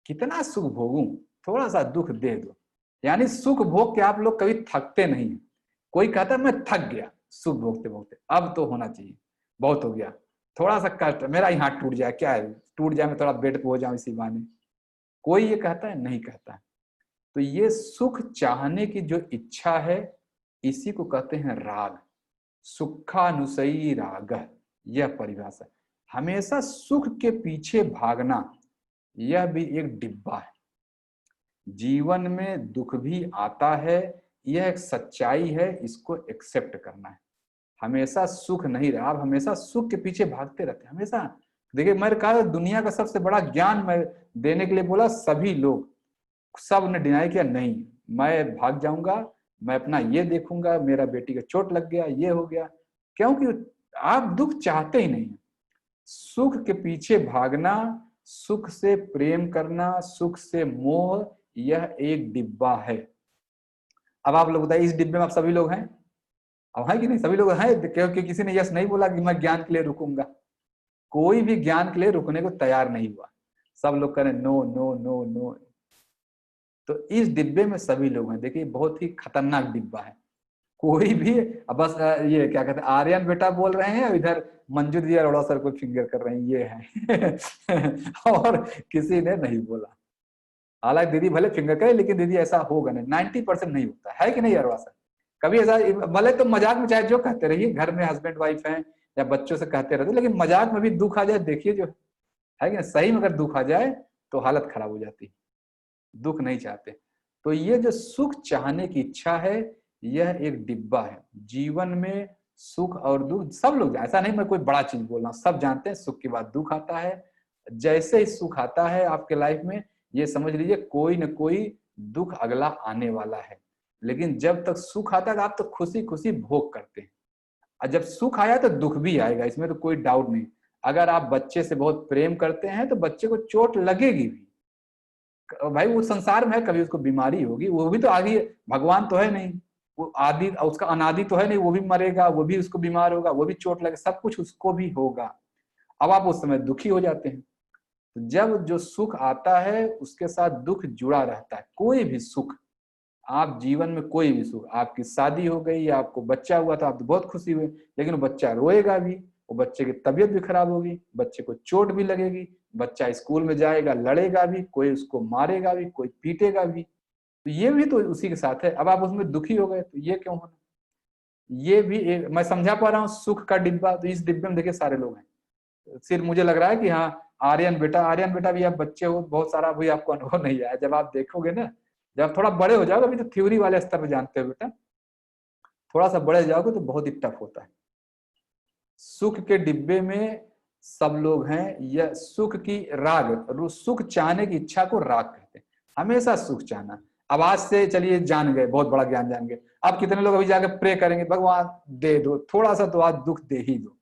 कितना सुख भोगूं, थोड़ा सा दुख दे दो। यानी सुख भोग के आप लोग कभी थकते नहीं। कोई कहता है मैं थक गया सुख भोगते भोगते, अब तो होना चाहिए, बहुत हो गया, थोड़ा सा कष्ट, मेरा ही हाथ टूट जाए, क्या है टूट जाए, मैं थोड़ा बेड पे हो जाऊं इसी बहाने। कोई ये कहता है? नहीं कहता है। तो ये सुख चाहने की जो इच्छा है, इसी को कहते हैं राग। सुखानुसई राग, यह परिभाषा। हमेशा सुख के पीछे भागना, यह भी एक डिब्बा है। जीवन में दुख भी आता है, यह एक सच्चाई है, इसको एक्सेप्ट करना है। हमेशा सुख नहीं रहा, आप हमेशा सुख के पीछे भागते रहते हैं हमेशा। देखिए मैंने कहा दुनिया का सबसे बड़ा ज्ञान मैं देने के लिए बोला, सभी लोग, सब ने डिनाई किया, नहीं मैं भाग जाऊंगा, मैं अपना ये देखूंगा, मेरा बेटी का चोट लग गया, ये हो गया, क्योंकि आप दुख चाहते ही नहीं। सुख के पीछे भागना, सुख से प्रेम करना, सुख से मोह, यह एक डिब्बा है। अब आप लोग बताइए इस डिब्बे में आप सभी लोग हैं? अब है कि नहीं? सभी लोग हैं, क्योंकि किसी ने यस नहीं बोला कि मैं ज्ञान के लिए रुकूंगा। कोई भी ज्ञान के लिए रुकने को तैयार नहीं हुआ, सब लोग कह रहे नो नो नो नो। तो इस डिब्बे में सभी लोग हैं। देखिए बहुत ही खतरनाक डिब्बा है। कोई भी बस ये क्या कहते हैं, आर्यन बेटा बोल रहे हैं, इधर मंजू दी अरोड़ा सर को फिंगर कर रहे हैं, ये है। और किसी ने नहीं बोला। हालांकि दीदी भले फिंगर करे, लेकिन दीदी ऐसा होगा नहीं, 90% नहीं होता है कि नहीं अरोड़ा सर? कभी ऐसा, भले तो मजाक में चाहे जो कहते रहिए, घर में हस्बैंड वाइफ हैं या बच्चों से कहते रहते, लेकिन मजाक में भी दुख आ जाए, देखिए जो है कि सही में अगर दुख आ जाए तो हालत खराब हो जाती है। दुख नहीं चाहते। तो ये जो सुख चाहने की इच्छा है, यह एक डिब्बा है। जीवन में सुख और दुख सब लोग, ऐसा नहीं मैं कोई बड़ा चीज बोल रहा हूं, सब जानते हैं सुख के बाद दुख आता है। जैसे ही सुख आता है आपके लाइफ में, ये समझ लीजिए कोई न कोई दुख अगला आने वाला है। लेकिन जब तक सुख आता है आप तो खुशी खुशी भोग करते हैं, और जब सुख आया तो दुख भी आएगा, इसमें तो कोई डाउट नहीं। अगर आप बच्चे से बहुत प्रेम करते हैं तो बच्चे को चोट लगेगी भी, भाई वो संसार में है, कभी उसको बीमारी होगी, वो भी तो आगे, भगवान तो है नहीं, वो आदि उसका अनादि तो है नहीं, वो भी मरेगा, वो भी उसको बीमार होगा, वो भी चोट लगे, सब कुछ उसको भी होगा। अब आप उस समय दुखी हो जाते हैं। तो जब जो सुख आता है उसके साथ दुख जुड़ा रहता है। कोई भी सुख, आप जीवन में कोई भी सुख, आपकी शादी हो गई या आपको बच्चा हुआ था, आप तो बहुत खुशी हुए, लेकिन वो बच्चा रोएगा भी, वो बच्चे की तबीयत भी खराब होगी, बच्चे को चोट भी लगेगी, बच्चा स्कूल में जाएगा लड़ेगा भी, कोई उसको मारेगा भी, कोई पीटेगा भी, तो ये भी तो उसी के साथ है। अब आप उसमें दुखी हो गए तो ये क्यों होना? ये भी एक, मैं समझा पा रहा हूँ सुख का डिब्बा। तो इस डिब्बे में देखिए सारे लोग हैं। सिर्फ मुझे लग रहा है कि हाँ आर्यन बेटा भी आप बच्चे हो, बहुत सारा भी आपको अनुभव नहीं आया। जब आप देखोगे ना, जब थोड़ा बड़े हो जाओगे, अभी तो थ्योरी वाले स्तर पर जानते हो बेटा, थोड़ा सा बड़े जाओगे तो बहुत ही टफ होता है। सुख के डिब्बे में सब लोग हैं। यह सुख की राग, सुख चाहने की इच्छा को राग कहते हैं। हमेशा सुख चाहना। अब आज से चलिए जान गए, बहुत बड़ा ज्ञान जान गए। अब कितने लोग अभी जाके प्रे करेंगे, भगवान दे दो थोड़ा सा, तो आज दुख दे ही दो।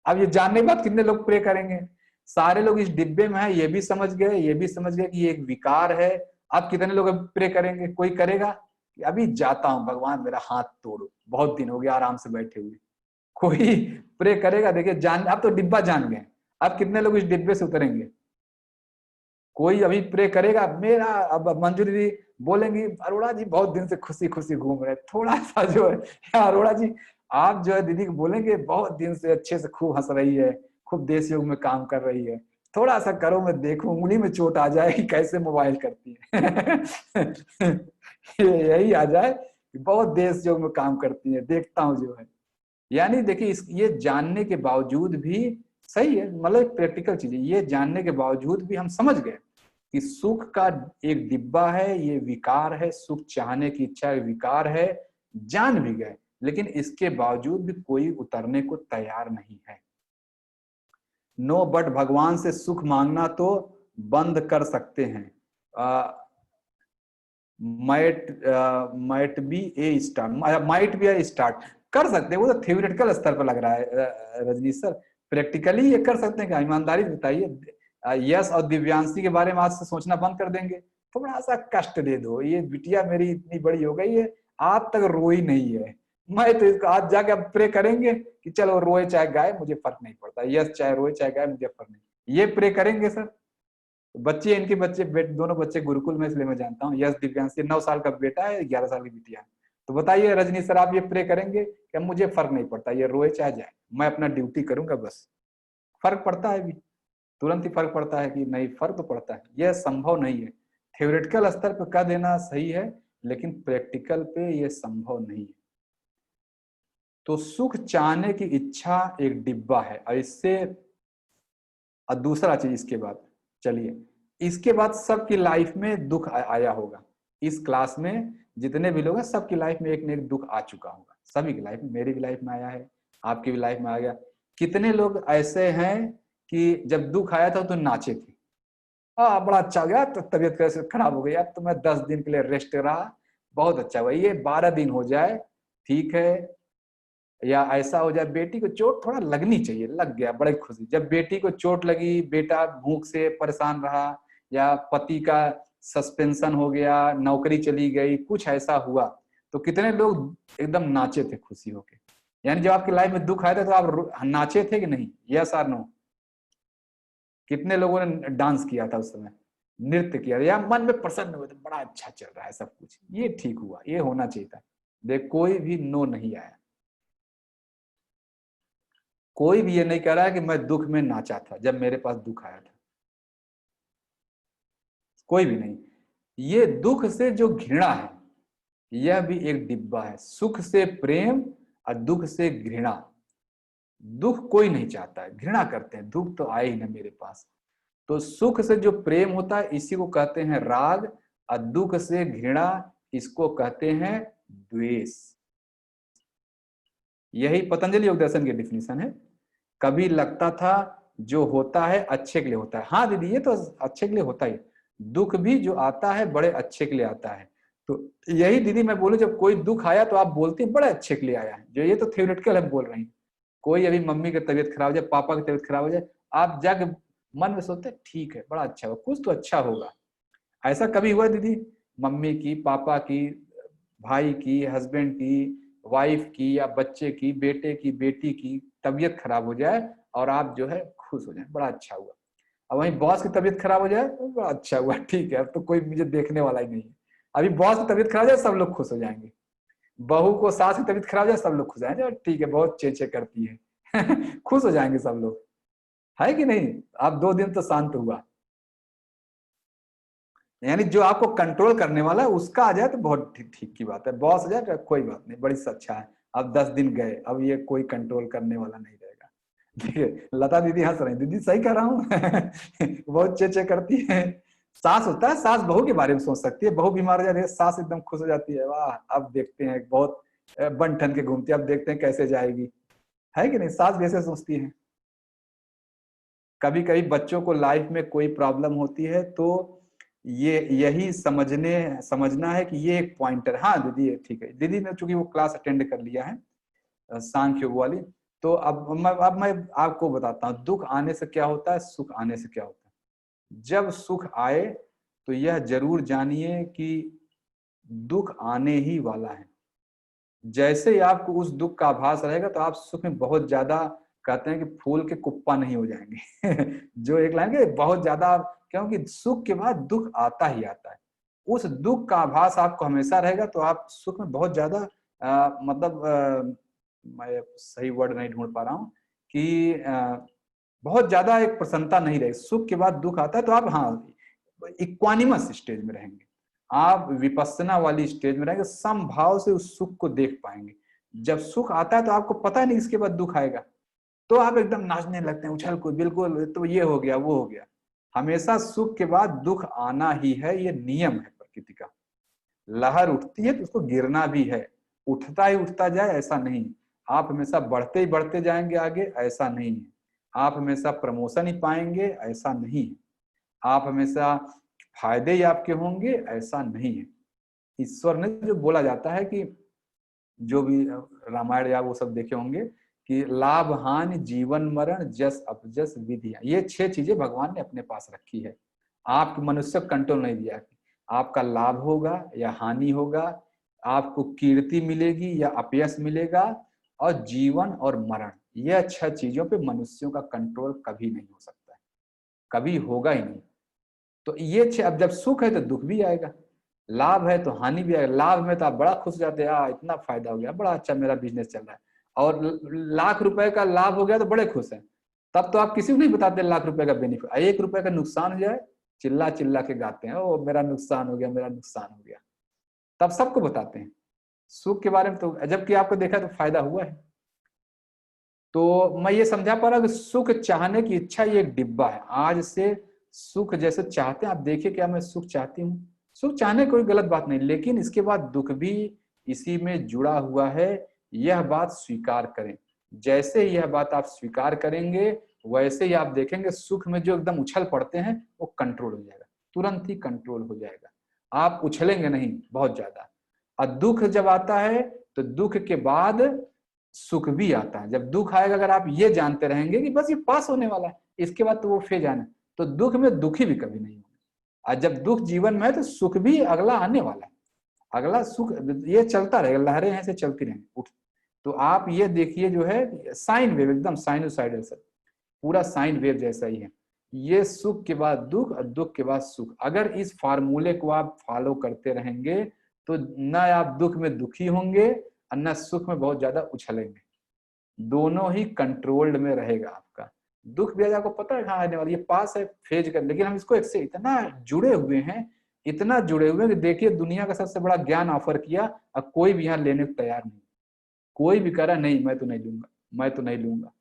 अब ये जानने के बाद कितने लोग प्रे करेंगे? सारे लोग इस डिब्बे में है, ये भी समझ गए, ये भी समझ गए कि ये एक विकार है। अब कितने लोग प्रे करेंगे? कोई करेगा कि अभी जाता हूं भगवान मेरा हाथ तोड़ो, बहुत दिन हो गया आराम से बैठे हुए। कोई प्रे करेगा? देखिए जान, अब तो डिब्बा जान गए। अब कितने लोग इस डिब्बे से उतरेंगे? कोई अभी प्रे करेगा मेरा? अब मंजू दीदी बोलेंगी अरोड़ा जी बहुत दिन से खुशी खुशी घूम रहे, थोड़ा सा जो है अरोड़ा जी आप जो है दीदी को बोलेंगे बहुत दिन से अच्छे से खूब हंस रही है, खूब देश योग में काम कर रही है, थोड़ा सा करो, मैं देखूं, उंगली में चोट आ जाए कि कैसे मोबाइल करती है। यही आ जाए कि बहुत देश जो में काम करती है, देखता हूँ जो है। यानी देखिए, इस ये जानने के बावजूद भी सही है, मतलब प्रैक्टिकल चीज है, ये जानने के बावजूद भी हम समझ गए कि सुख का एक डिब्बा है, ये विकार है, सुख चाहने की इच्छा विकार है, जान भी गए, लेकिन इसके बावजूद भी कोई उतरने को तैयार नहीं है। नो बट भगवान से सुख मांगना तो बंद कर सकते हैं। Might be A start, might be A start कर सकते हैं, वो तो थ्योरेटिकल स्तर पर लग रहा है रजनीश सर। प्रैक्टिकली ये कर सकते हैं क्या? ईमानदारी बताइए। यश और दिव्यांशी के बारे में आज से सोचना बंद कर देंगे? थोड़ा सा कष्ट दे दो, ये बिटिया मेरी इतनी बड़ी हो गई है, आज तक रोई नहीं है। मैं तो इसको आज जाके अब प्रे करेंगे कि चलो रोए चाहे गाए मुझे फर्क नहीं पड़ता, यश चाहे रोए चाहे गाए मुझे फर्क नहीं, ये प्रे करेंगे सर? बच्चे, इनके बच्चे दोनों बच्चे गुरुकुल में, इसलिए मैं जानता हूँ। यश दिव्यांशी 9 साल का बेटा है, 11 साल की बिटिया है। तो बताइए रजनी सर, आप ये प्रे करेंगे कि मुझे फर्क नहीं पड़ता, ये रोए चाहे जाए, मैं अपना ड्यूटी करूंगा बस? फर्क पड़ता है भी, तुरंत ही फर्क पड़ता है कि नहीं? फर्क तो पड़ता है। यह संभव नहीं है। थ्योरेटिकल स्तर पर कह देना सही है, लेकिन प्रैक्टिकल पे ये संभव नहीं है। तो सुख चाहने की इच्छा एक डिब्बा है, और इससे दूसरा चीज इसके बाद, चलिए इसके बाद सबकी लाइफ में दुख आया होगा। इस क्लास में जितने भी लोग हैं, सबकी लाइफ में एक न एक दुख आ चुका होगा, सभी की लाइफ में, मेरी भी लाइफ में आया है, आपकी भी लाइफ में आ गया। कितने लोग ऐसे हैं कि जब दुख आया था तो नाचे थे, बड़ा अच्छा हो गया, तो तबीयत कैसे खराब हो गई यार, तो मैं 10 दिन के लिए रेस्ट रहा, बहुत अच्छा हुआ, ये 12 दिन हो जाए ठीक है। या ऐसा हो जाए बेटी को चोट थोड़ा लगनी चाहिए, लग गया, बड़ी खुशी। जब बेटी को चोट लगी, बेटा भूख से परेशान रहा, या पति का सस्पेंशन हो गया, नौकरी चली गई, कुछ ऐसा हुआ, तो कितने लोग एकदम नाचे थे खुशी होके। यानी जब आपकी लाइफ में दुख आया था तो आप नाचे थे कि नहीं? यस और नो? कितने लोगों ने डांस किया था उस समय, नृत्य किया, या मन में प्रसन्न हुए थे, बड़ा अच्छा चल रहा है सब कुछ, ये ठीक हुआ, ये होना चाहिए था। देख, कोई भी नो नहीं आया, कोई भी ये नहीं कह रहा है कि मैं दुख में नाचा था जब मेरे पास दुख आया था, कोई भी नहीं। ये दुख से जो घृणा है, यह भी एक डिब्बा है। सुख से प्रेम और दुख से घृणा। दुख कोई नहीं चाहता है, घृणा करते हैं, दुख तो आए ही ना मेरे पास। तो सुख से जो प्रेम होता है इसी को कहते हैं राग, और दुख से घृणा इसको कहते हैं द्वेष। यही पतंजलि योग दर्शन की डिफिनीशन है। कभी लगता था जो होता है अच्छे के लिए होता है, हाँ दीदी ये तो अच्छे के लिए होता ही, दुख भी जो आता है बड़े अच्छे के लिए आता है। तो यही दीदी मैं बोलूं, जब कोई दुख आया तो आप बोलते हैं बड़े अच्छे के लिए आया है, जो ये तो थ्योरेटिकल हम बोल रहे हैं। कोई अभी मम्मी की तबीयत खराब हो जाए, पापा की तबीयत खराब हो जाए, आप जाके मन में सोचते ठीक है, बड़ा अच्छा होगा, कुछ तो अच्छा होगा। ऐसा कभी हुआ दीदी? मम्मी की, पापा की, भाई की, हस्बैंड की, वाइफ की, या बच्चे की, बेटे की, बेटी की तबीयत खराब हो जाए और आप जो है खुश हो जाए, बड़ा अच्छा हुआ। अब वहीं बॉस की तबीयत खराब हो जाए तो बड़ा अच्छा हुआ, ठीक है अब तो कोई मुझे देखने वाला ही नहीं है। अभी बॉस की तबीयत खराब हो जाए सब लोग खुश हो जाएंगे, बहू को सास की तबीयत खराब हो जाए सब लोग खुश हो जाएंगे, ठीक है बहुत चेचे करती है। खुश हो जाएंगे सब लोग, है कि नहीं? आप 2 दिन तो शांत हुआ। यानी जो आपको कंट्रोल करने वाला है उसका आ जाए तो बहुत ठीक की बात है, बॉस आ जाए तो कोई बात नहीं, बड़ी अच्छा है। अब 10 दिन गए, अब ये कोई कंट्रोल करने वाला नहीं रहेगा। देखिए लता दीदी हंस रही, दीदी सही कह रहा हूँ। बहुत चेचे करती है। सास होता है, सास बहू के बारे में सोच सकती है, बहू बीमार हो जाती है, सास एकदम खुश हो जाती है, वाह अब देखते हैं, बहुत बन ठन के घूमती है, अब देखते हैं कैसे जाएगी, है कि नहीं? सास भी ऐसे सोचती है। कभी कभी बच्चों को लाइफ में कोई प्रॉब्लम होती है तो ये यही समझना है कि ये एक पॉइंटर, हाँ दीदी ठीक है, दीदी ने चूंकि वो क्लास अटेंड कर लिया है सांख्य योग वाली, तो अब मैं आपको बताता हूँ दुख आने से क्या होता है, सुख आने से क्या होता है। जब सुख आए तो यह जरूर जानिए कि दुख आने ही वाला है। जैसे ही आपको उस दुख का आभास रहेगा तो आप सुख में बहुत ज्यादा, कहते हैं कि फूल के कुप्पा नहीं हो जाएंगे। जो एक लाइन के बहुत ज्यादा, क्योंकि सुख के बाद दुख आता ही आता है। उस दुख का आभास आपको हमेशा रहेगा तो आप सुख में बहुत ज्यादा मतलब मैं सही वर्ड नहीं ढूंढ पा रहा हूँ कि बहुत ज्यादा एक प्रसन्नता नहीं रहेगी। सुख के बाद दुख आता है तो आप हाँ इक्वानिमस स्टेज में रहेंगे, आप विपස්සना वाली स्टेज में रहेंगे, समभाव से उस सुख को देख पाएंगे। जब सुख आता है तो आपको पता नहीं इसके बाद दुख आएगा, तो आप एकदम नाचने लगते हैं, उछल कूद, बिल्कुल तो ये हो गया वो हो गया। हमेशा सुख के बाद दुख आना ही है, ये नियम है प्रकृति का। लहर उठती है तो उसको गिरना भी है, उठता ही उठता जाए ऐसा नहीं। आप हमेशा बढ़ते ही बढ़ते जाएंगे आगे, ऐसा नहीं है। आप हमेशा प्रमोशन ही पाएंगे, ऐसा नहीं है। आप हमेशा फायदे ही आपके होंगे, ऐसा नहीं है। ईश्वर ने जो बोला जाता है कि जो भी रामायण या वो सब देखे होंगे कि लाभ हानि जीवन मरण जस अपजस विधियां, ये 6 चीजें भगवान ने अपने पास रखी है। आपको मनुष्य कंट्रोल नहीं दिया कि आपका लाभ होगा या हानि होगा, आपको कीर्ति मिलेगी या अपयश मिलेगा, और जीवन और मरण, ये 6 चीजों पे मनुष्यों का कंट्रोल कभी नहीं हो सकता है, कभी होगा ही नहीं। तो ये अब जब सुख है तो दुख भी आएगा, लाभ है तो हानि भी आएगा। लाभ में तो आप बड़ा खुश हो जाते हैं, इतना फायदा हो गया, बड़ा अच्छा मेरा बिजनेस चल रहा है, और लाख रुपए का लाभ हो गया तो बड़े खुश हैं। तब तो आप किसी को नहीं बताते लाख रुपए का बेनिफिट। 1 रुपए का नुकसान हो जाए, चिल्ला चिल्ला के गाते हैं, ओ मेरा नुकसान हो गया, मेरा नुकसान हो गया, तब सबको बताते हैं। सुख के बारे में तो जबकि आपको देखा तो फायदा हुआ है। तो मैं ये समझा पा रहा हूँ कि सुख चाहने की इच्छा ये एक डिब्बा है। आज से सुख जैसे चाहते हैं, आप देखिए क्या मैं सुख चाहती हूँ, सुख चाहने कोई गलत बात नहीं, लेकिन इसके बाद दुख भी इसी में जुड़ा हुआ है, यह बात स्वीकार करें। जैसे यह बात आप स्वीकार करेंगे वैसे ही आप देखेंगे सुख में जो एकदम उछल पड़ते हैं वो कंट्रोल हो जाएगा, तुरंत ही कंट्रोल हो जाएगा, आप उछलेंगे नहीं बहुत ज्यादा। और दुख जब आता है तो दुख के बाद सुख भी आता है। जब दुख आएगा अगर आप ये जानते रहेंगे कि बस ये पास होने वाला है, इसके बाद तो वो फेज आना, तो दुख में दुखी भी कभी नहीं होगा। और जब दुख जीवन में है तो सुख भी अगला आने वाला है, अगला सुख ये चलता रहेगा, लहरें ऐसे चलती रहेंगी। तो आप ये देखिए जो है साइन वेव, एकदम साइनोसाइडल से पूरा साइन वेव जैसा ही है। ये सुख के बाद दुख और दुख के बाद सुख, अगर इस फार्मूले को आप फॉलो करते रहेंगे तो न आप दुख में दुखी होंगे और न सुख में बहुत ज्यादा उछलेंगे, दोनों ही कंट्रोल्ड में रहेगा आपका। दुख भी आपको पता है कहाँ आने वाली, ये पास है फेज कर, लेकिन हम इसको इससे इतना जुड़े हुए हैं, इतना जुड़े हुए हैं कि देखिए दुनिया का सबसे बड़ा ज्ञान ऑफर किया और कोई भी यहाँ लेने को तैयार नहीं, कोई भी कह रहा नहीं मैं तो नहीं लूंगा, मैं तो नहीं लूंगा।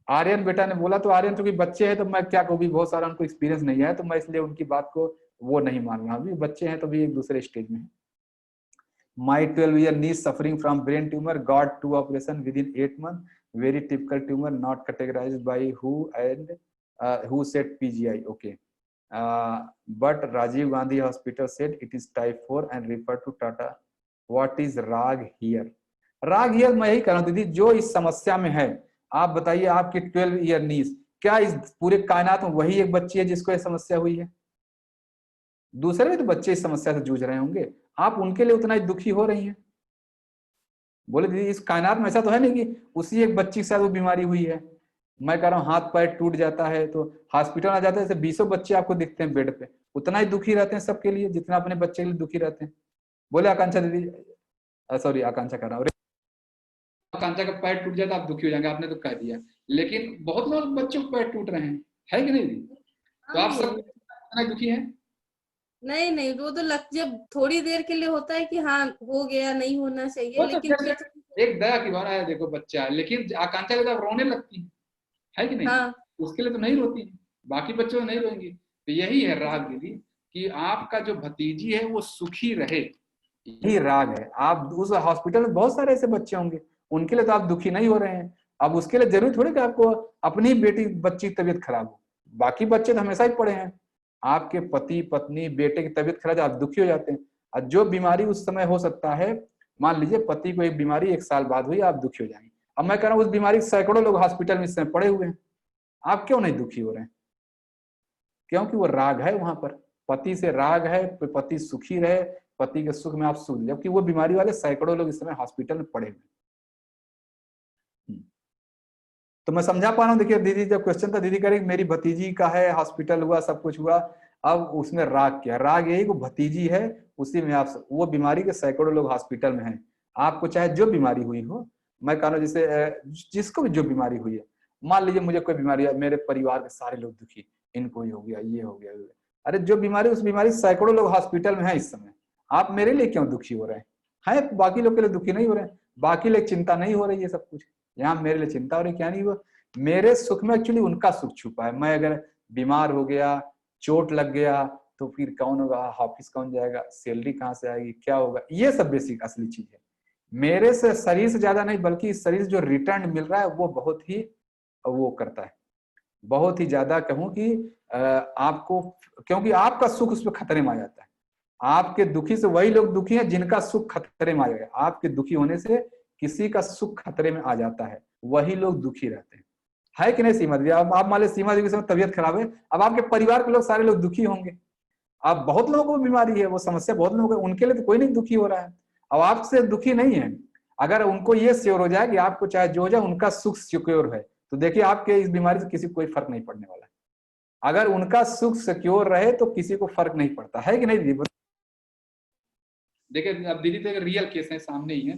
आर्यन बेटा ने बोला तो आर्यन चूंकि बच्चे हैं तो मैं क्या कहूँ, भी बहुत सारा उनको एक्सपीरियंस नहीं है तो मैं इसलिए उनकी बात को वो नहीं मान रहा, अभी बच्चे हैं तो भी एक दूसरे स्टेज में है। My 12-year niece suffering from brain tumor got 2 operations within 8 months. Very typical tumor, not categorized by who and who said PGI. Okay. But Rajiv Gandhi Hospital said it is type 4 and referred to Tata. What is RAG here? RAG here मैं यही कह रहा हूँ दीदी, जो इस समस्या में है, आप बताइए आपकी 12-year niece, क्या इस पूरे कायनात में वही एक बच्ची है जिसको ये समस्या हुई है? दूसरे भी तो बच्चे इस समस्या से जूझ रहे होंगे, आप उनके लिए उतना ही दुखी हो रही हैं। बोले दीदी इस कायनात में ऐसा तो है नहीं कि उसी एक बच्ची के साथ वो बीमारी हुई है। मैं कह रहा हूँ हाथ पैर टूट जाता है तो हॉस्पिटल आ जाते हैं, जैसे 20 बच्चे आपको दिखते हैं बेड पे, उतना ही दुखी रहते हैं सबके लिए जितना अपने बच्चे के लिए दुखी रहते हैं। बोले आकांक्षा दीदी, सॉरी आकांक्षा कह रहा हूँ, आकांक्षा का पैर टूट जाता आप दुखी हो जाएंगे, आपने तो कह दिया, लेकिन बहुत लोग बच्चों के पैर टूट रहे हैं, है कि नहीं? तो आप सब इतना दुखी हैं? नहीं नहीं, वो तो जब थोड़ी देर के लिए होता है कि हाँ हो गया, नहीं होना चाहिए, लेकिन एक दया की बात है, देखो बच्चा है, लेकिन आकांक्षा जब रोने लगती है कि नहीं? हाँ। उसके लिए तो नहीं रोती, बाकी बच्चों नहीं रोएंगी। तो यही है राग दीदी, कि आपका जो भतीजी है वो सुखी रहे, यही राग है। आप उस हॉस्पिटल में बहुत सारे ऐसे बच्चे होंगे, उनके लिए तो आप दुखी नहीं हो रहे हैं। अब उसके लिए जरूरी थोड़ी कि आपको अपनी बेटी बच्ची की तबीयत खराब हो, बाकी बच्चे तो हमेशा ही पड़े हैं। आपके पति पत्नी बेटे की तबीयत खराब, आप दुखी हो जाते हैं। और जो बीमारी उस समय हो सकता है, मान लीजिए पति को एक बीमारी 1 साल बाद हुई, आप दुखी हो जाएंगे। अब मैं कह रहा हूँ उस बीमारी सैकड़ों लोग हॉस्पिटल में इस समय पड़े हुए हैं, आप क्यों नहीं दुखी हो रहे हैं? क्योंकि वो राग है, वहां पर पति से राग है, पति सुखी रहे, पति के सुख में आप सुख, जबकि वो बीमारी वाले सैकड़ों लोग इस समय हॉस्पिटल में पड़े हुए। तो मैं समझा पा रहा हूँ। देखिए दीदी जब क्वेश्चन था, दीदी कह रही मेरी भतीजी का है, हॉस्पिटल हुआ, सब कुछ हुआ, अब उसमें राग क्या? राग यही को भतीजी है, उसी में आप, वो बीमारी के सैकड़ों लोग हॉस्पिटल में हैं। आपको चाहे जो बीमारी हुई हो, मैं कह रहा हूँ जैसे जिसको भी जो बीमारी हुई है, मान लीजिए मुझे कोई बीमारी है, मेरे परिवार के सारे लोग दुखी, इनको ही हो गया, ये हो गया। अरे जो बीमारी, उस बीमारी सैकड़ों लोग हॉस्पिटल में हैं इस समय, आप मेरे लिए क्यों दुखी हो रहे हैं? बाकी लोग के लिए दुखी नहीं हो रहे हैं, बाकी लोग चिंता नहीं हो रही है सब कुछ, यहाँ मेरे लिए चिंता हो रही, क्या नहीं हुआ? मेरे सुख में एक्चुअली उनका सुख छुपा है। मैं अगर बीमार हो गया, चोट लग गया, तो फिर कौन होगा, ऑफिस कौन जाएगा, सैलरी कहाँ से आएगी, क्या होगा, ये सब बेसिक असली चीज है। मेरे से शरीर से ज्यादा नहीं, बल्कि शरीर जो रिटर्न मिल रहा है वो बहुत ही वो करता है, बहुत ही ज्यादा कहूं कि आपको, क्योंकि आपका सुख उसमें खतरे में आ जाता है। आपके दुखी से वही लोग दुखी हैं जिनका सुख खतरे में आ जाएगा। आपके दुखी होने से किसी का सुख खतरे में आ जाता है, वही लोग दुखी रहते हैं, है कि नहीं सीमा दीदी? अब आप मान लीजिए सीमा दीदी के समय तबियत खराब है, अब आपके परिवार के लोग सारे लोग दुखी होंगे। अब बहुत लोगों को बीमारी है, वो समस्या बहुत लोगों को, उनके लिए तो कोई नहीं दुखी हो रहा है, अब आपसे दुखी नहीं है। अगर उनको ये श्योर हो जाए कि आपको चाहे जो हो जाए उनका सुख सिक्योर है, तो देखिए आपके इस बीमारी से किसी को कोई फर्क नहीं पड़ने वाला है। अगर उनका सुख सिक्योर रहे तो किसी को फर्क नहीं पड़ता, है कि नहीं दीदी? देखिए अब दीदी तो एक रियल केस है, सामने ही है।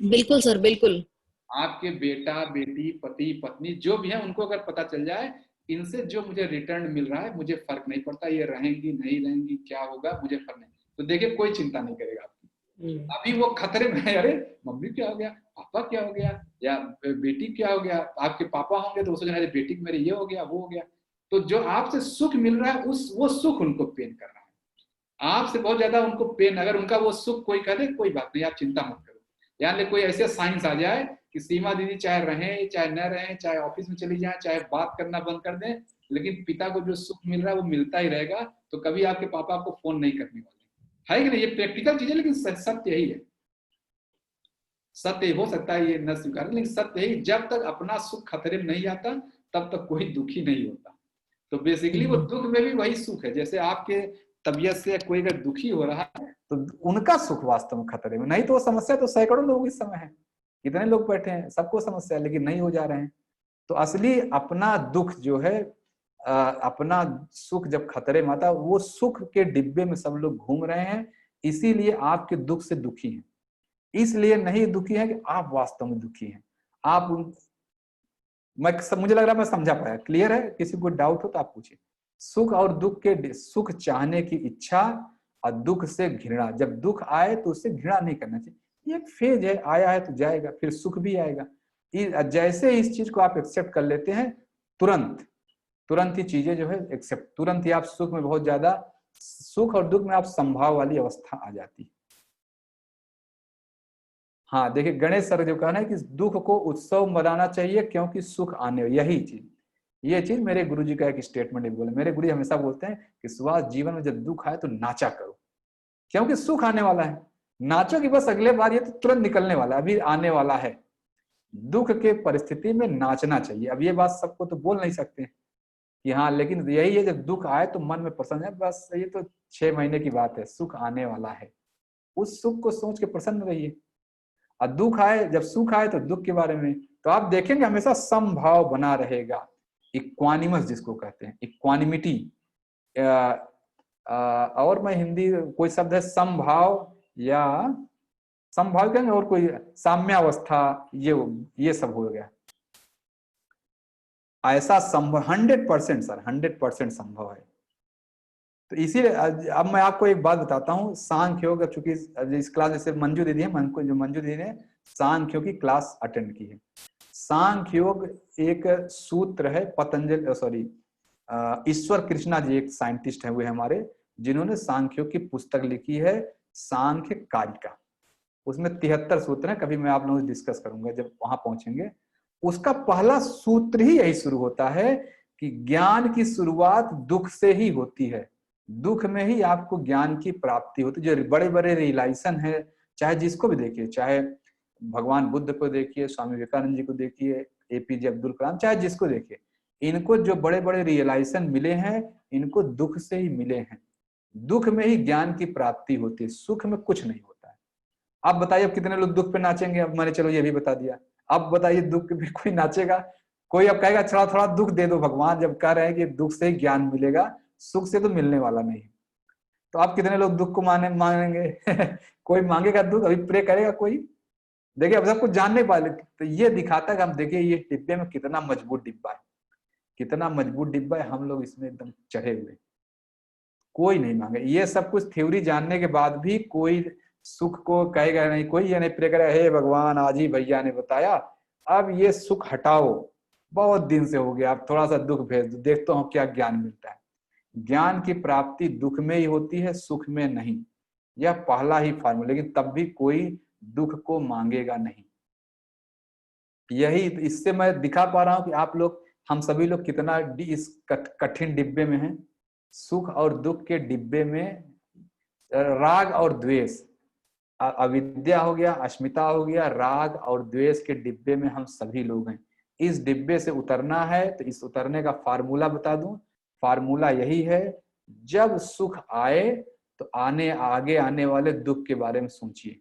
बिल्कुल सर, बिल्कुल। आपके बेटा बेटी पति पत्नी जो भी है, उनको अगर पता चल जाए इनसे जो मुझे रिटर्न मिल रहा है मुझे फर्क नहीं पड़ता, ये रहेंगी नहीं रहेंगी क्या होगा मुझे फर्क नहीं, तो देखिए कोई चिंता नहीं करेगा आपकी। अभी वो खतरे में है, अरे मम्मी क्या हो गया, पापा क्या हो गया, या बेटी क्या हो गया। आपके पापा होंगे तो वो सोच रहे बेटी मेरे ये हो गया वो हो गया। तो जो आपसे सुख मिल रहा है वो सुख उनको पेन कर रहा है, आपसे बहुत ज्यादा उनको पेन। अगर उनका वो सुख कोई कह दे कोई बात नहीं, आप चिंता मत करो। यानी कोई ऐसे साइंस आ जाए कि सीमा दीदी चाहे रहें चाहे न रहें, चाहे ऑफिस में चली जाए, चाहे बात करना बंद कर दें, लेकिन पिता को जो सुख मिल रहा है वो मिलता ही रहेगा, तो कभी आपके पापा आपको फोन नहीं करने वाले, है कि नहीं? ये प्रैक्टिकल चीज है, लेकिन सत्य यही है। सत्य हो सकता है ये न स्वीकार, लेकिन सत्य यही, जब तक अपना सुख खतरे में नहीं आता तब तक कोई दुखी नहीं होता। तो बेसिकली वो दुख में भी वही सुख है, जैसे आपके तबीयत से कोई अगर दुखी हो रहा है तो उनका सुख वास्तव में खतरे में, नहीं तो वो समस्या तो सैकड़ों लोग इस समय है, कितने लोग बैठे हैं, सबको समस्या है लेकिन नहीं हो जा रहे हैं। तो असली अपना दुख जो है, अपना सुख जब खतरे में आता, वो सुख के डिब्बे में सब लोग घूम रहे हैं, इसीलिए आपके दुख से दुखी हैं। इसलिए नहीं दुखी है कि आप वास्तव में दुखी हैं। आप मुझे लग रहा है मैं समझा पाया, क्लियर है? किसी को डाउट हो तो आप पूछिए। सुख और दुख के, सुख चाहने की इच्छा और दुख से घृणा, जब दुख आए तो उससे घृणा नहीं करना चाहिए, ये एक फेज है, आया है तो जाएगा, फिर सुख भी आएगा। जैसे इस चीज को आप एक्सेप्ट कर लेते हैं, तुरंत ही चीजें जो है एक्सेप्ट, तुरंत ही आप सुख में बहुत ज्यादा, सुख और दुख में आप संभाव वाली अवस्था आ जाती है। हाँ देखिए, गणेश सर जो कहना है कि दुख को उत्सव मनाना चाहिए क्योंकि सुख आने, यही चीज, ये चीज मेरे गुरुजी का एक स्टेटमेंट बोले। मेरे गुरुजी हमेशा बोलते हैं कि सुभाष, जीवन में जब दुख आए तो नाचा करो, क्योंकि सुख आने वाला है। नाचो कि बस अगले बार, ये तो तुरंत निकलने वाला है, अभी आने वाला है। दुख के परिस्थिति में नाचना चाहिए। अब ये बात सबको तो बोल नहीं सकते कि हाँ, लेकिन यही है, जब दुख आए तो मन में प्रसन्न है, बस ये तो 6 महीने की बात है, सुख आने वाला है, उस सुख को सोच के प्रसन्न रहिए। और दुख आए, जब सुख आए तो दुख के बारे में, तो आप देखेंगे हमेशा समभाव बना रहेगा, इक्वानिमस जिसको कहते हैं, इक्वानिमिटी, और मैं हिंदी कोई शब्द है समभाव, या समभाव कहेंगे, और कोई साम्यावस्था, ये सब हो गया। ऐसा संभव 100% सर, 100% संभव है। तो इसीलिए अब मैं आपको एक बात बताता हूँ, सांख्य योग, चूंकि इस क्लास जैसे मंजू दीदी है, जो मंजू दीदी ने सांख्य की क्लास अटेंड की है। सांख्य योग एक सूत्र है, पतंजलि, सॉरी, ईश्वर कृष्णा जी एक साइंटिस्ट है, वो है हमारे, जिन्होंने सांख्य की पुस्तक लिखी है, सांख्य कारिका। उसमें 73 सूत्र है, कभी मैं आप लोगों से डिस्कस करूंगा जब वहां पहुंचेंगे। उसका पहला सूत्र ही यही शुरू होता है कि ज्ञान की शुरुआत दुख से ही होती है, दुख में ही आपको ज्ञान की प्राप्ति होती है। जो बड़े बड़े रियलाइजेशन है, चाहे जिसको भी देखिए, चाहे भगवान बुद्ध को देखिए, स्वामी विवेकानंद जी को देखिए, एपीजे अब्दुल कलाम, चाहे जिसको देखिए, इनको जो बड़े बड़े रियलाइजेशन मिले हैं, इनको दुख से ही मिले हैं। दुख में ही ज्ञान की प्राप्ति होती है, सुख में कुछ नहीं होता है। आप बताइए, अब कितने लोग दुख पे नाचेंगे? अब मैंने चलो ये भी बता दिया। अब बताइए, दुख पे कोई नाचेगा? कोई अब कहेगा थोड़ा थोड़ा दुख दे दो भगवान, जब कह रहे हैं कि दुख से ही ज्ञान मिलेगा, सुख से तो मिलने वाला नहीं। तो आप कितने लोग दुख को मांगेंगे? कोई मांगेगा दुख? अभी प्रे करेगा कोई? देखिए अब सब कुछ जानने वाले, तो ये दिखाता है कि हम देखिए ये डिब्बे में कितना मजबूत डिब्बा है, कितना मजबूत डिब्बा है, हम लोग इसमें एकदम चढ़े हुए, कोई नहीं मांगे। ये सब कुछ थ्योरी जानने के बाद भी कोई सुख को कहेगा नहीं, कोई ये नहीं प्रे करेगा हे भगवान आज ही भैया ने बताया अब ये सुख हटाओ, बहुत दिन से हो गया, आप थोड़ा सा दुख भेज दो, देखता हूँ क्या ज्ञान मिलता है। ज्ञान की प्राप्ति दुख में ही होती है, सुख में नहीं, यह पहला ही फॉर्मूला। लेकिन तब भी कोई दुख को मांगेगा नहीं। यही इससे मैं दिखा पा रहा हूं कि आप लोग, हम सभी लोग कितना इस कठिन डिब्बे में हैं। सुख और दुख के डिब्बे में राग और द्वेष, अविद्या हो गया, अस्मिता हो गया, राग और द्वेष के डिब्बे में हम सभी लोग हैं। इस डिब्बे से उतरना है तो इस उतरने का फार्मूला बता दूं। फार्मूला यही है, जब सुख आए तो आगे आने वाले दुख के बारे में सोचिए,